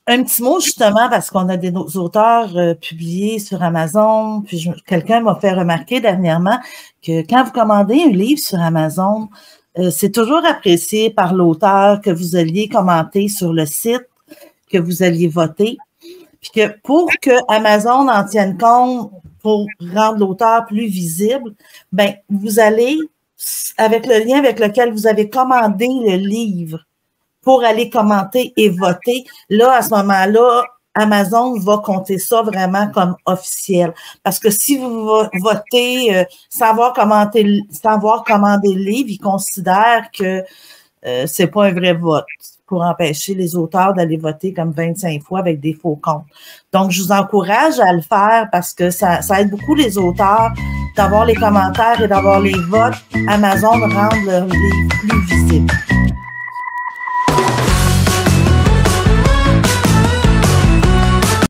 Un petit mot, justement, parce qu'on a des auteurs publiés sur Amazon, puis quelqu'un m'a fait remarquer dernièrement que quand vous commandez un livre sur Amazon, c'est toujours apprécié par l'auteur que vous alliez commenter sur le site, que vous alliez voter, puis que pour que Amazon en tienne compte, pour rendre l'auteur plus visible, ben vous allez, avec le lien avec lequel vous avez commandé le livre, pour aller commenter et voter, là, à ce moment-là, Amazon va compter ça vraiment comme officiel. Parce que si vous votez sans avoir commandé le livre, ils considèrent que c'est pas un vrai vote pour empêcher les auteurs d'aller voter comme 25 fois avec des faux comptes. Donc, je vous encourage à le faire parce que ça aide beaucoup les auteurs d'avoir les commentaires et d'avoir les votes. Amazon rend leur livre plus visible.